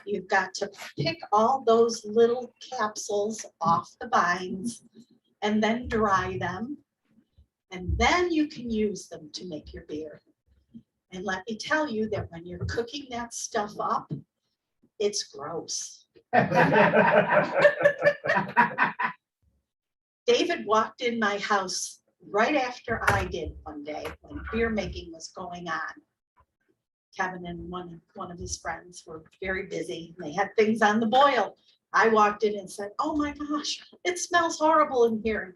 You've got to pick all those little capsules off the vines and then dry them. And then you can use them to make your beer. And let me tell you that when you're cooking that stuff up, it's gross. David walked in my house right after I did one day when beer making was going on. Kevin and one of his friends were very busy. They had things on the boil. I walked in and said, "Oh my gosh, it smells horrible in here."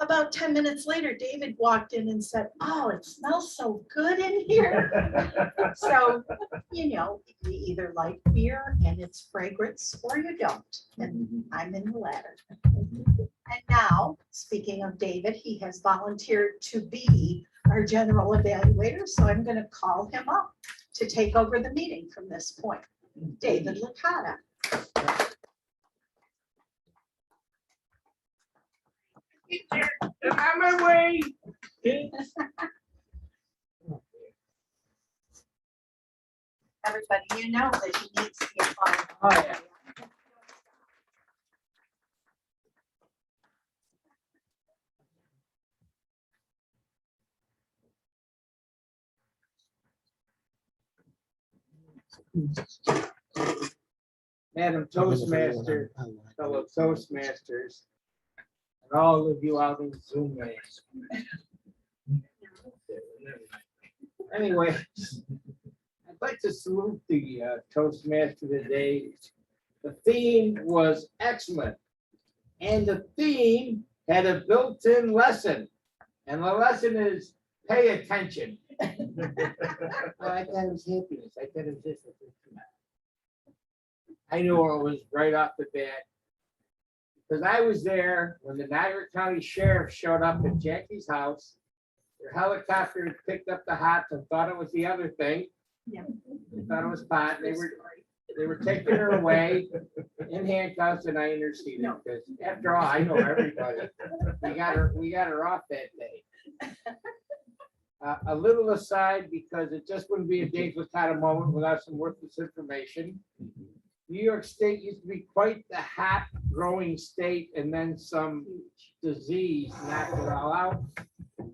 About 10 minutes later, David walked in and said, "Oh, it smells so good in here." So, you know, you either like beer and its fragrance or you don't. And I'm in the latter. And now, speaking of David, he has volunteered to be our general evaluator. So I'm going to call him up to take over the meeting from this point. David Licata. I'm on my way. Everybody, you know that he needs to be involved. Oh, yeah. Madam Toastmaster, fellow Toastmasters, and all of you out in Zoom land. Anyway, I'd like to salute the Toastmaster today. The theme was excellent, and the theme had a built-in lesson, and the lesson is pay attention. I thought it was happiness. I thought it was just. I knew it was right off the bat. Because I was there when the Niagara County Sheriff showed up at Jackie's house. Their helicopter had picked up the hot and thought it was the other thing. Yeah. They thought it was pot. They were taking her away in handcuffs, and I interceded because after all, I know everybody. We got her off that day. A little aside, because it just wouldn't be a day without a moment without some worthless information. New York State used to be quite the hot growing state, and then some disease knocked it all out.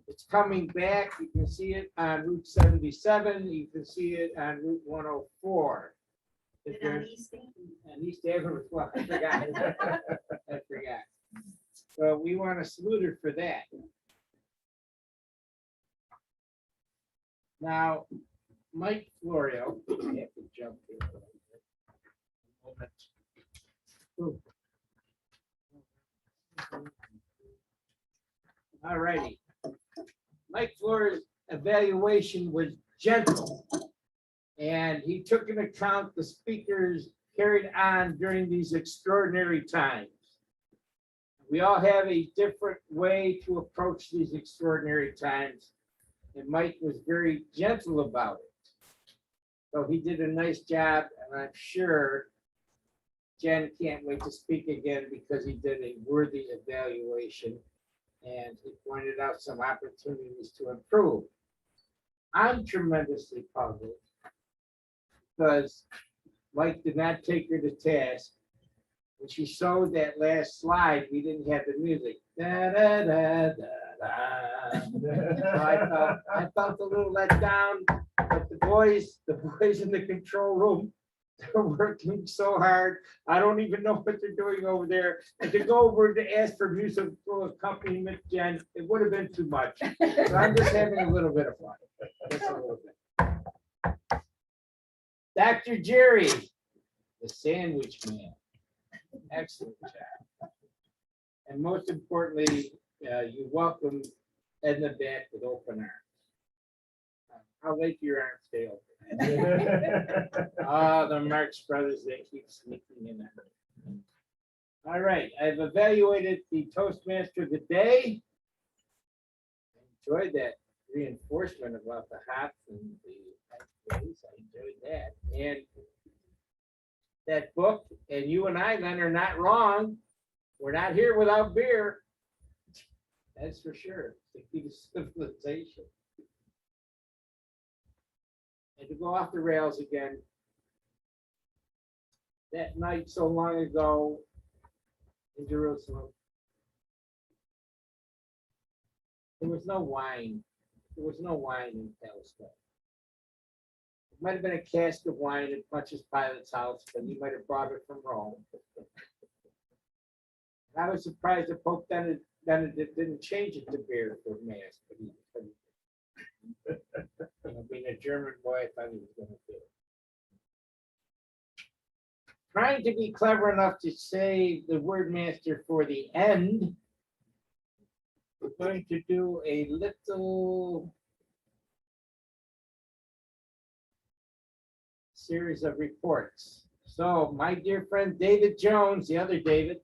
It's coming back. You can see it on Route 77. You can see it on Route 104. If And on you're- East End. And East Avenue as well. I forgot. I forgot. So we want to salute her for that. Now, Mike Florio, I have to jump here. for a moment. Ooh. All righty. Mike Florio's evaluation was gentle. And he took into account the speakers carried on during these extraordinary times. We all have a different way to approach these extraordinary times. And Mike was very gentle about it. So he did a nice job, and I'm sure Jen can't wait to speak again because he did a worthy evaluation and he pointed out some opportunities to improve. I'm tremendously puzzled because Mike did not take her to task. When she showed that last slide, we didn't have the music. Da, da, da, da, da. So I felt a little let down, but the boys in the control room, they're working so hard. I don't even know what they're doing over there. And to go over to ask for musical accompaniment, Jen, it would have been too much. So I'm just having a little bit of fun. Just a little bit. Dr. Jerry, the sandwich man. Excellent job. And most importantly, you welcome Edna back with open arms. How late do your arms stay open? The Marx Brothers, they keep sneaking in there. All right, I've evaluated the Toastmaster of the day. I enjoyed that reinforcement about the hops and the ice. I enjoyed that. And that book, and you and I, then, are not wrong. We're not here without beer. That's for sure. The key to civilization. And to go off the rails again, that night so long ago in Jerusalem, there was no wine. There was no wine in Palestine. It might have been a cask of wine at Pontius Pilate's house, but he might have brought it from Rome. And I was surprised that Pope Benedict didn't change it to beer for Mass, but he being a German boy, I thought he was going to do it. Trying to be clever enough to save the word master for the end, we're going to do a little series of reports. So my dear friend David Jones, the other David,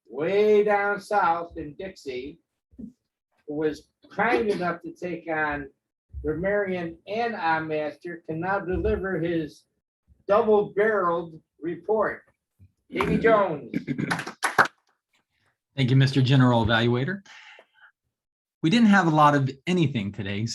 way down south in Dixie, who was kind enough to take on Grammarian and Master, can now deliver his double-barreled report. Davy Jones. Thank you, Mr. General Evaluator. We didn't have a lot of anything today,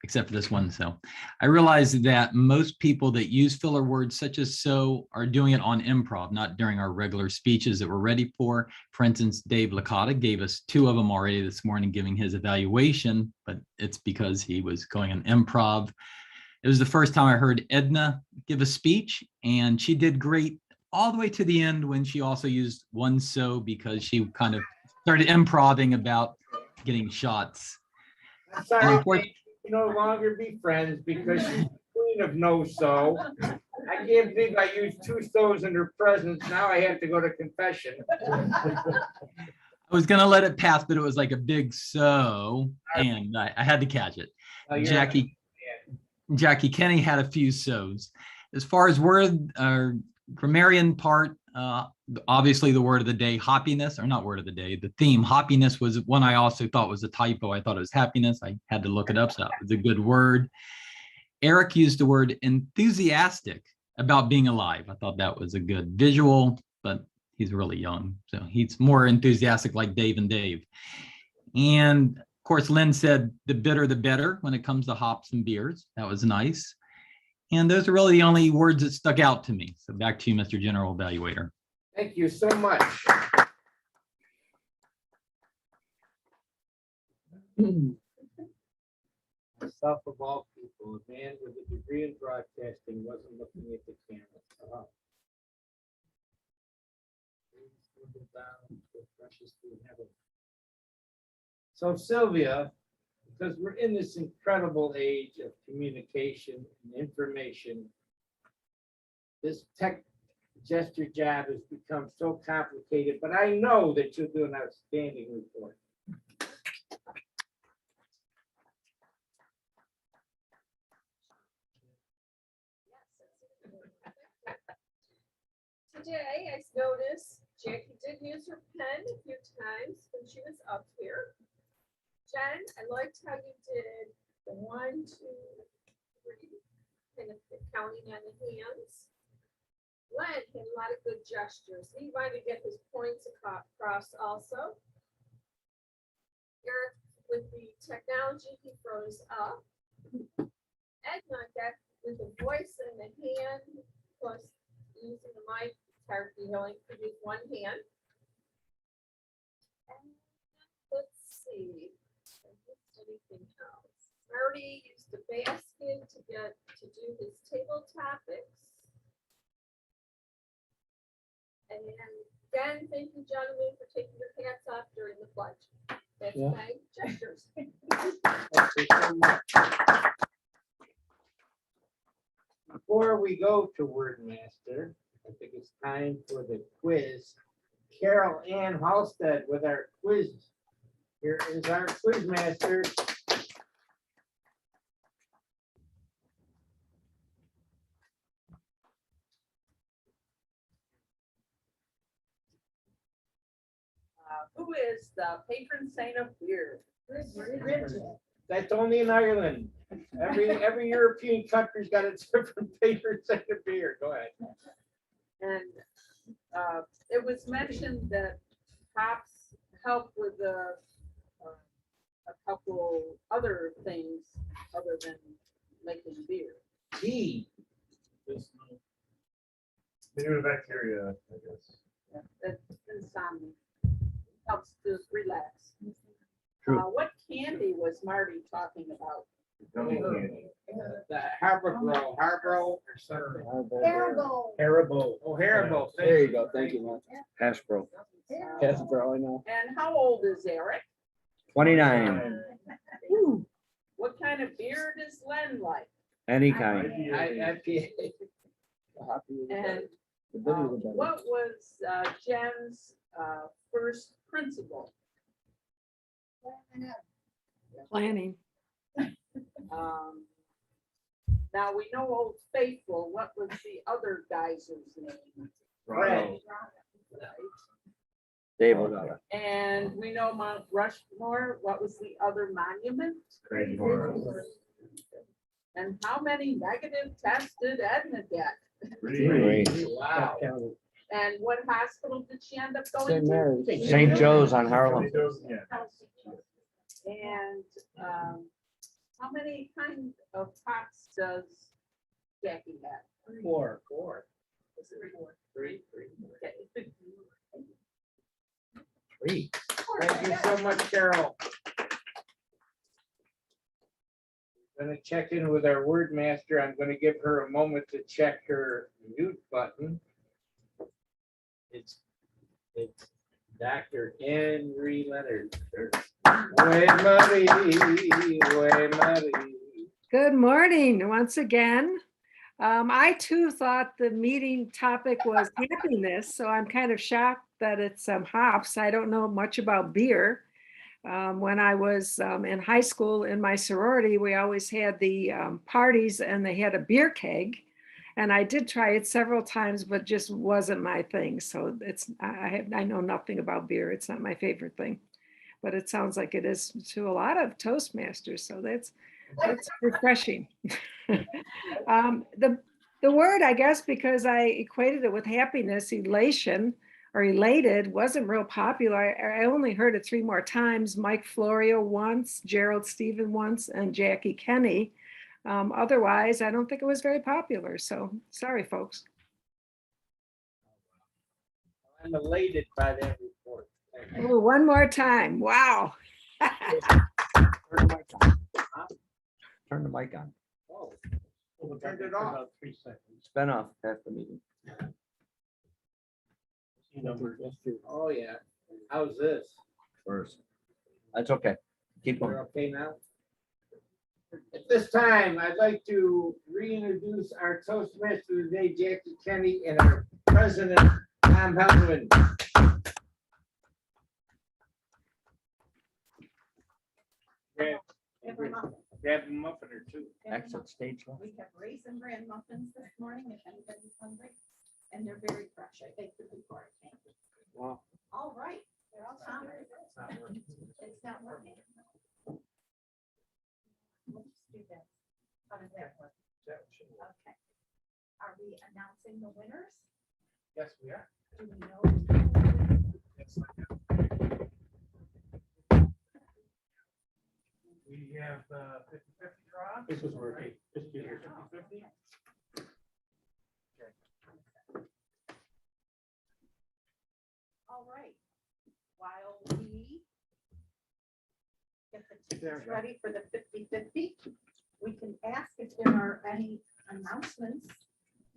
except for this one. So I realized that most people that use filler words such as so are doing it on improv, not during our regular speeches that we're ready for. For instance, Dave Licata gave us 2 of them already this morning giving his evaluation, but it's because he was going on improv. It was the first time I heard Edna give a speech, and she did great all the way to the end when she also used one so because she kind of started improvising about getting shots. I'm sorry, we no longer be friends because she's the queen of no so. I can't believe I used 2 so's in her presence. Now I have to go to confession. I was gonna let it pass, but it was like a big so, and I had to catch it. Jackie Kenny had a few so's. As far as word or grammarian part, Obviously, the word of the day, happiness, or not word of the day, the theme, happiness was one I also thought was a typo. I thought it was happiness. I had to look it up, so it was a good word. Eric used the word enthusiastic about being alive. I thought that was a good visual, but he's really young, so he's more enthusiastic like Dave and Dave. And of course, Lynn said the bitter, the better when it comes to hops and beers. That was nice. And those are really the only words that stuck out to me. So back to you, Mr. General Evaluator. Thank you so much. Myself of all people, a man with a degree in broadcasting wasn't looking at the camera. So Sylvia, because we're in this incredible age of communication and information, this tech gesture job has become so complicated, but I know that you'll do an outstanding report. Today, I noticed Jackie did use her pen a few times when she was up here. Jen, I liked how you did the 1, 2, 3, kind of counting on the hands. Len had a lot of good gestures. He wanted to get his points across also. Eric, with the technology, he froze up. Edna got with the voice and the hand, plus using the mic, he only could use one hand. And let's see, anything else? Marty used the basket to do his table topics. And again, thank you, gentlemen, for taking your hats off during the pledge. That's my gestures. Thank you so much. Before we go to Wordmaster, I think it's time for the quiz. Carol Ann Halstead with our quiz. Here is our quiz master. Who is the patron saint of beer? That's only in Ireland. Every European country's got its different favorite saint of beer. Go ahead. And it was mentioned that hops help with a couple other things other than making beer. Tea. Bacteria, I guess. Yeah, that's insomnia. Helps to relax. True. What candy was Marty talking about? Gummy candy. The Haribo or something. Terrible. Haribo. Oh, Haribo. There you go. Thank you, man. Hasbro. Hasbro, I know. And how old is Eric? 29. Ooh, what kind of beer does Len like? Any kind. IPA. And what was Jen's first principle? Planning. Now we know Old Faithful. What was the other geyser's name? Fred. Dave O'Donnell. And we know Mount Rushmore. What was the other monument? And how many negative tests did Edna get? Wow. And what hospital did she end up going St. to? Mary's. St. Joe's on Harlem. And how many kinds of pots does Jackie have? Four. Three. Okay. Three. Thank you so much, Carol. I'm gonna check in with our word master. I'm gonna give her a moment to check her mute button. It's Dr. Henry Leonard. Way Muddy. Good morning once again. I too thought the meeting topic was happiness, so I'm kind of shocked that it's hops. I don't know much about beer. When I was in high school in my sorority, we always had the parties and they had a beer keg. And I did try it several times, but just wasn't my thing. So I know nothing about beer. It's not my favorite thing, but it sounds like it is to a lot of Toastmasters. So that's refreshing. The word, I guess, because I equated it with happiness, elation or elated, wasn't real popular. I only heard it 3 more times. Mike Florio once, Gerald Stephen once, and Jackie Kenny. Otherwise, I don't think it was very popular. So sorry, folks. I'm elated by that report. Oh, 1 more time. Wow. Turn the mic on. Turn the mic on. Oh, Turned it off. About 3 seconds. It's been off half the meeting. oh yeah. How's this? First. That's okay. Keep We're going. okay now? At this time, I'd like to reintroduce our Toastmaster today, Jackie Kenny, and our president, Tom Helwin. Grab a muffin or two. Exit stage left. We have raisin bran muffins this morning, if anybody's hungry, and they're very fresh. I baked them before I came. Wow. All right, they're all covered. It's not working. Let's do this. How does that work? Okay. Are we announcing the winners? Yes, we are. Do we know? We have 50/50 draw. This is working. Just do your 50/50. All right. While we get the tickets ready for the 50/50, we can ask if there are any announcements.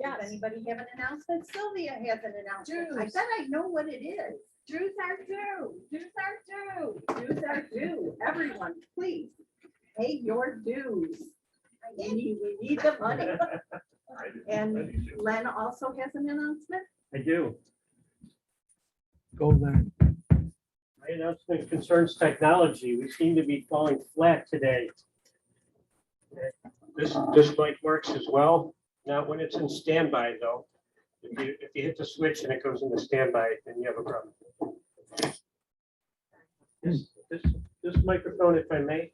Does anybody have an announcement? Sylvia has an announcement. I bet I know what it is. Dues are due. Dues are due. Dues are due. Everyone, please pay your dues. We need the money. And Len also has an announcement. I do. Go there. My announcement concerns technology. We seem to be falling flat today. This mic works as well, not when it's in standby though. If you hit the switch and it goes into standby, then you have a problem. This microphone, if I may,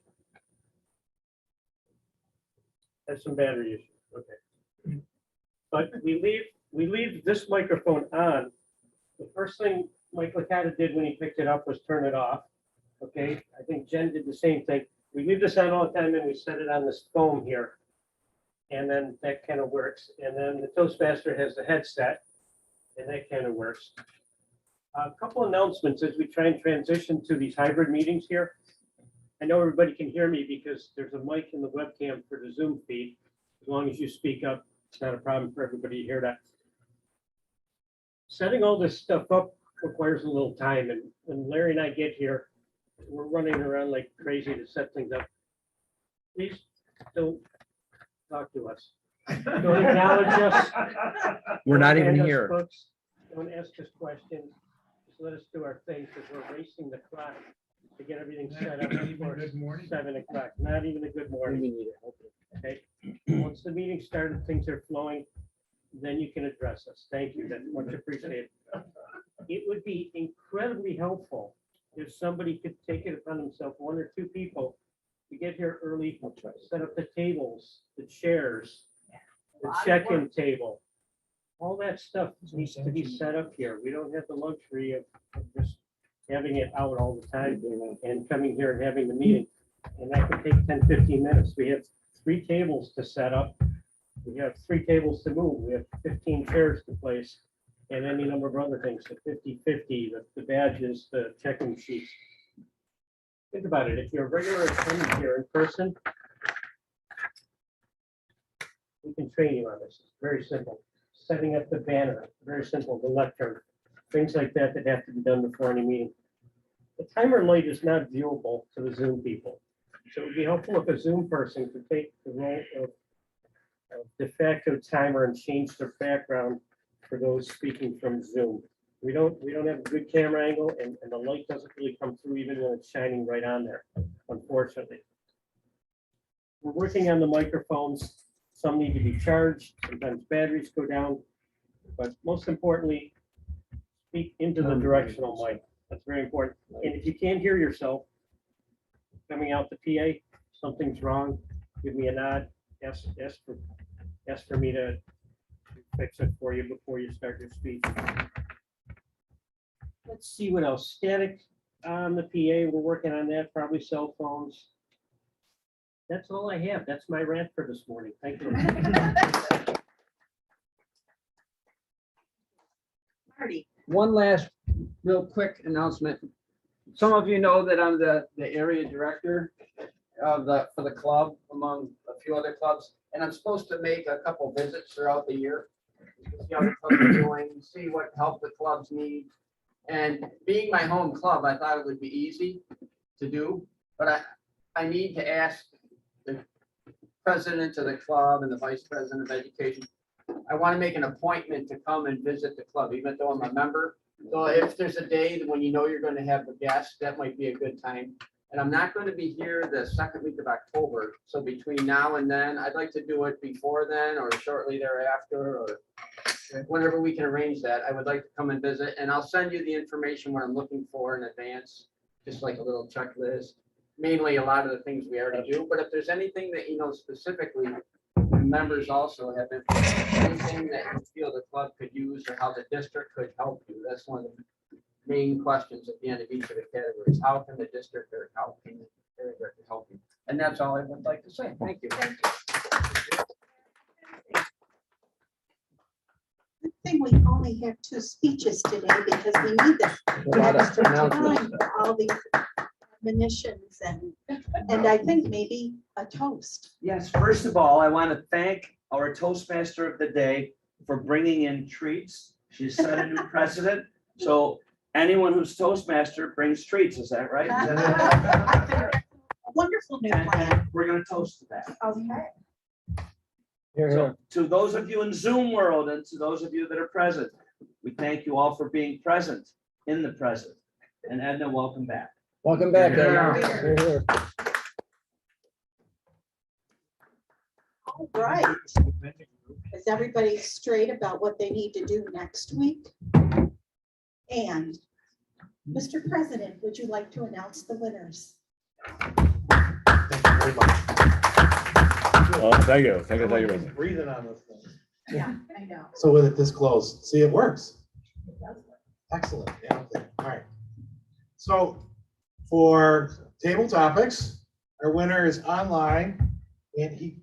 has some battery issues. Okay. But we leave this microphone on. The first thing Mike Licata did when he picked it up was turn it off. Okay, I think Jen did the same thing. We leave this on all the time and we set it on this foam here. And then that kind of works. And then the Toastmaster has the headset and that kind of works. A couple announcements as we try and transition to these hybrid meetings here. I know everybody can hear me because there's a mic in the webcam for the Zoom feed. As long as you speak up, it's not a problem for everybody to hear that. Setting all this stuff up requires a little time, and when Larry and I get here, we're running around like crazy to set things up. Please don't talk to us. Don't acknowledge us. We're not Don't even hand us here. books. Don't ask us questions. Just let us do our thing because we're racing the clock to get everything set up before Good morning. 7 o'clock. Not even a good morning. Okay. Once the meeting started, things are flowing, then you can address us. Thank you. That's much appreciated. It would be incredibly helpful if somebody could take it upon themselves, 1 or 2 people, to get here early, set up the tables, the chairs, the check-in table. All that stuff needs to be set up here. We don't have the luxury of just having it out all the time and coming here and having the meeting. And that could take 10, 15 minutes. We have 3 tables to set up. We have 3 tables to move. We have 15 chairs to place and any number of other things, the 50/50, the badges, the check-in sheets. Think about it. If you're a regular attendant here in person, we can train you on this. It's very simple. Setting up the banner, very simple, the lectern, things like that that have to be done before any meeting. The timer light is not viewable to the Zoom people. So it would be helpful if a Zoom person could take the role of de facto timer and change their background for those speaking from Zoom. We don't have a good camera angle and the light doesn't really come through even when it's shining right on there, unfortunately. We're working on the microphones. Some need to be charged, sometimes batteries go down. But most importantly, speak into the directional mic. That's very important. And if you can't hear yourself coming out the PA, something's wrong, give me a nod, ask for me to fix it for you before you start your speech. Let's see what else. Static on the PA, we're working on that, probably cell phones. That's all I have. That's my rant for this morning. Thank you. Marty. One last real quick announcement. Some of you know that I'm the area director of for the club, among a few other clubs, and I'm supposed to make a couple visits throughout the year. See how the clubs are doing, see what help the clubs need. And being my home club, I thought it would be easy to do, but I need to ask the president of the club and the vice president of education. I want to make an appointment to come and visit the club, even though I'm a member. So if there's a day when you know you're going to have a guest, that might be a good time. And I'm not going to be here the second week of October. So between now and then, I'd like to do it before then or shortly thereafter, or whenever we can arrange that. I would like to come and visit, and I'll send you the information what I'm looking for in advance, just like a little checklist. Mainly a lot of the things we already do, but if there's anything that you know specifically, members also have anything that you feel the club could use or how the district could help you. That's one of the main questions at the end of each of the categories. How can the district or how can the area director help you? And that's all I would like to say. Thank you. Good thing we only have 2 speeches today because we need this A lot of extra time announcements. for all these admonitions and I think maybe a toast. Yes, first of all, I want to thank our Toastmaster of the day for bringing in treats. She set a new precedent. So anyone who's Toastmaster brings treats, is that right? Is that Wonderful new and plan. we're going to toast to that. Okay. So to those of you in Zoom world and to those of you that are present, we thank you all for being present in the present. And Edna, welcome back. Welcome back. Yeah. Edna. Here, here. All right. Is everybody straight about what they need to do next week? And Mr. President, would you like to announce the winners? Thank you very much. Oh, thank you. Thank you. Thank you. Breathing on this thing. Yeah, I know. So with it this close, see, it works. Excellent. Yeah, okay. All right. So for table topics, our winner is online and he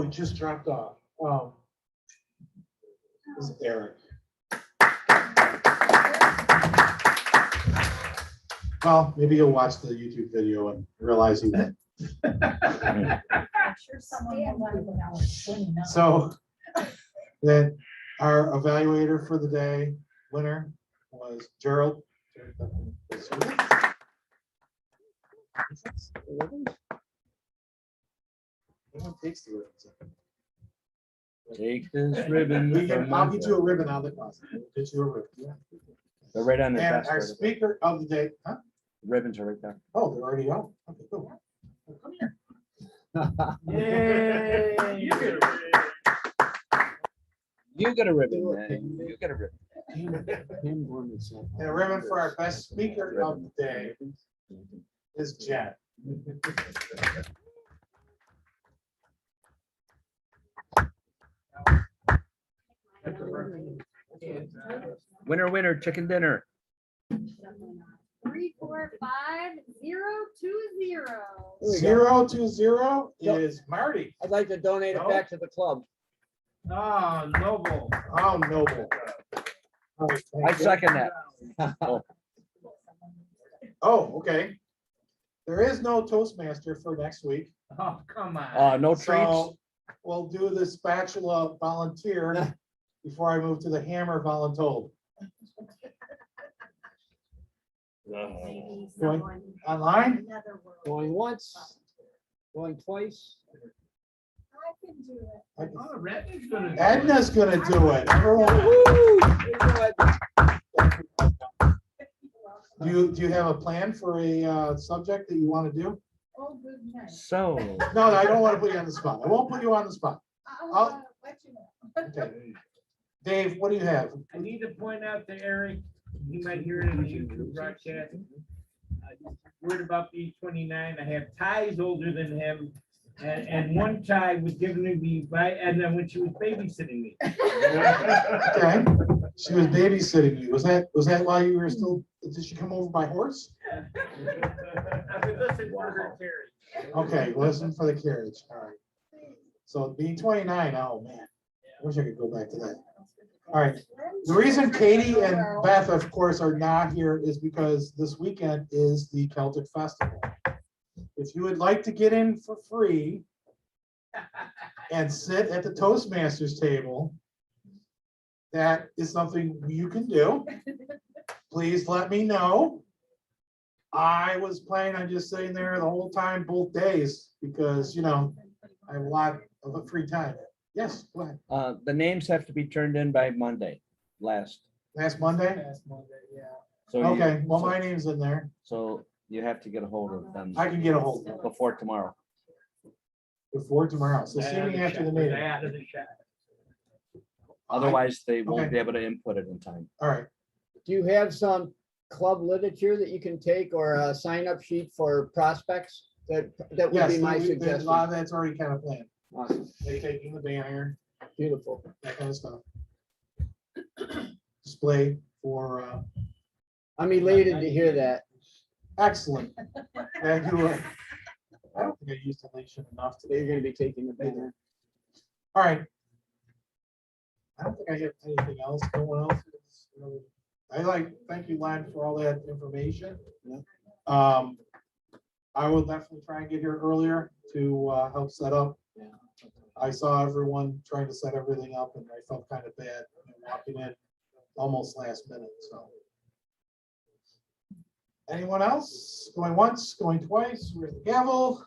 just dropped off. Oh, this is Eric. Well, maybe you'll watch the YouTube video and realize he did. I'm sure someone will want to know. So then our evaluator for the day winner was Gerald. Takes the ribbons. Take this ribbon. I'll get you a ribbon out of the closet. Get you a ribbon. Yeah. They're right on the And desk. our right speaker of the day, huh? there. Ribbons are right there. Oh, they're already out. Okay, cool. Well, come here. Yay. You get a You get a ribbon, man. You get a ribbon. And a ribbon for our best speaker of the day is Jen. Winner, winner, chicken dinner. 345-020. 020 is Marty. I'd like to donate it back to the club. Oh, noble. Oh, noble. All right, thank I you. second that. Oh, okay. There is no Toastmaster for next week. Oh, come on. No treats. So we'll do the spatula volunteer before I move to the hammer voluntold. Maybe Going someone online? in another world. Going once, going twice. I can do it. Oh, Redney's gonna do it. Edna's gonna do it. Everyone. Do you have a plan for a subject that you want to do? Oh, goodness. So. No, I don't want to put you on the spot. I won't put you on the spot. I'll let you know. Okay. Dave, what do you have? I need to point out to Eric, you might hear it in the YouTube broadcast. Word about the 29, I have ties older than him. And one tie was given to me by Edna when she was babysitting me. Okay. She was babysitting you. Was that while you were still, did she come over by horse? I've been listening for her carriage. Okay, listen for the carriage. All right. So being 29, oh man, I wish I could go back to that. All right. The reason Katie and Beth, of course, are not here is because this weekend is the Celtic Festival. If you would like to get in for free and sit at the Toastmasters table, that is something you can do. Please let me know. I was planning on just sitting there the whole time, both days, because, you know, I have a lot of free time. Yes, go ahead. The names have to be turned in by Monday, Last Monday? Last Monday, yeah. So you- Okay, well, my name's in there. So you have to get a hold of them I can get a hold of them before tomorrow. before tomorrow. So see me after the meeting. Out of the shot. Otherwise, they won't Okay. be able to input it in time. All right. Do you have some club literature that you can take or a sign-up sheet for prospects? That would Yes, be my a lot suggestion. of that's already kind of planned. Awesome. They taking the banner, Beautiful. that kind of stuff. Display for, I'm elated to hear that. excellent. Thank you. I don't think I used elation enough That you're today. gonna be taking the banner. All right. I don't think I have anything else. No one else is really. Thank you, Len, for all that information. I will definitely try and get here earlier to help set up. I saw everyone trying to set everything up and I felt kind of bad walking in almost last minute, so. Anyone else? Going once, going twice, where's the gavel?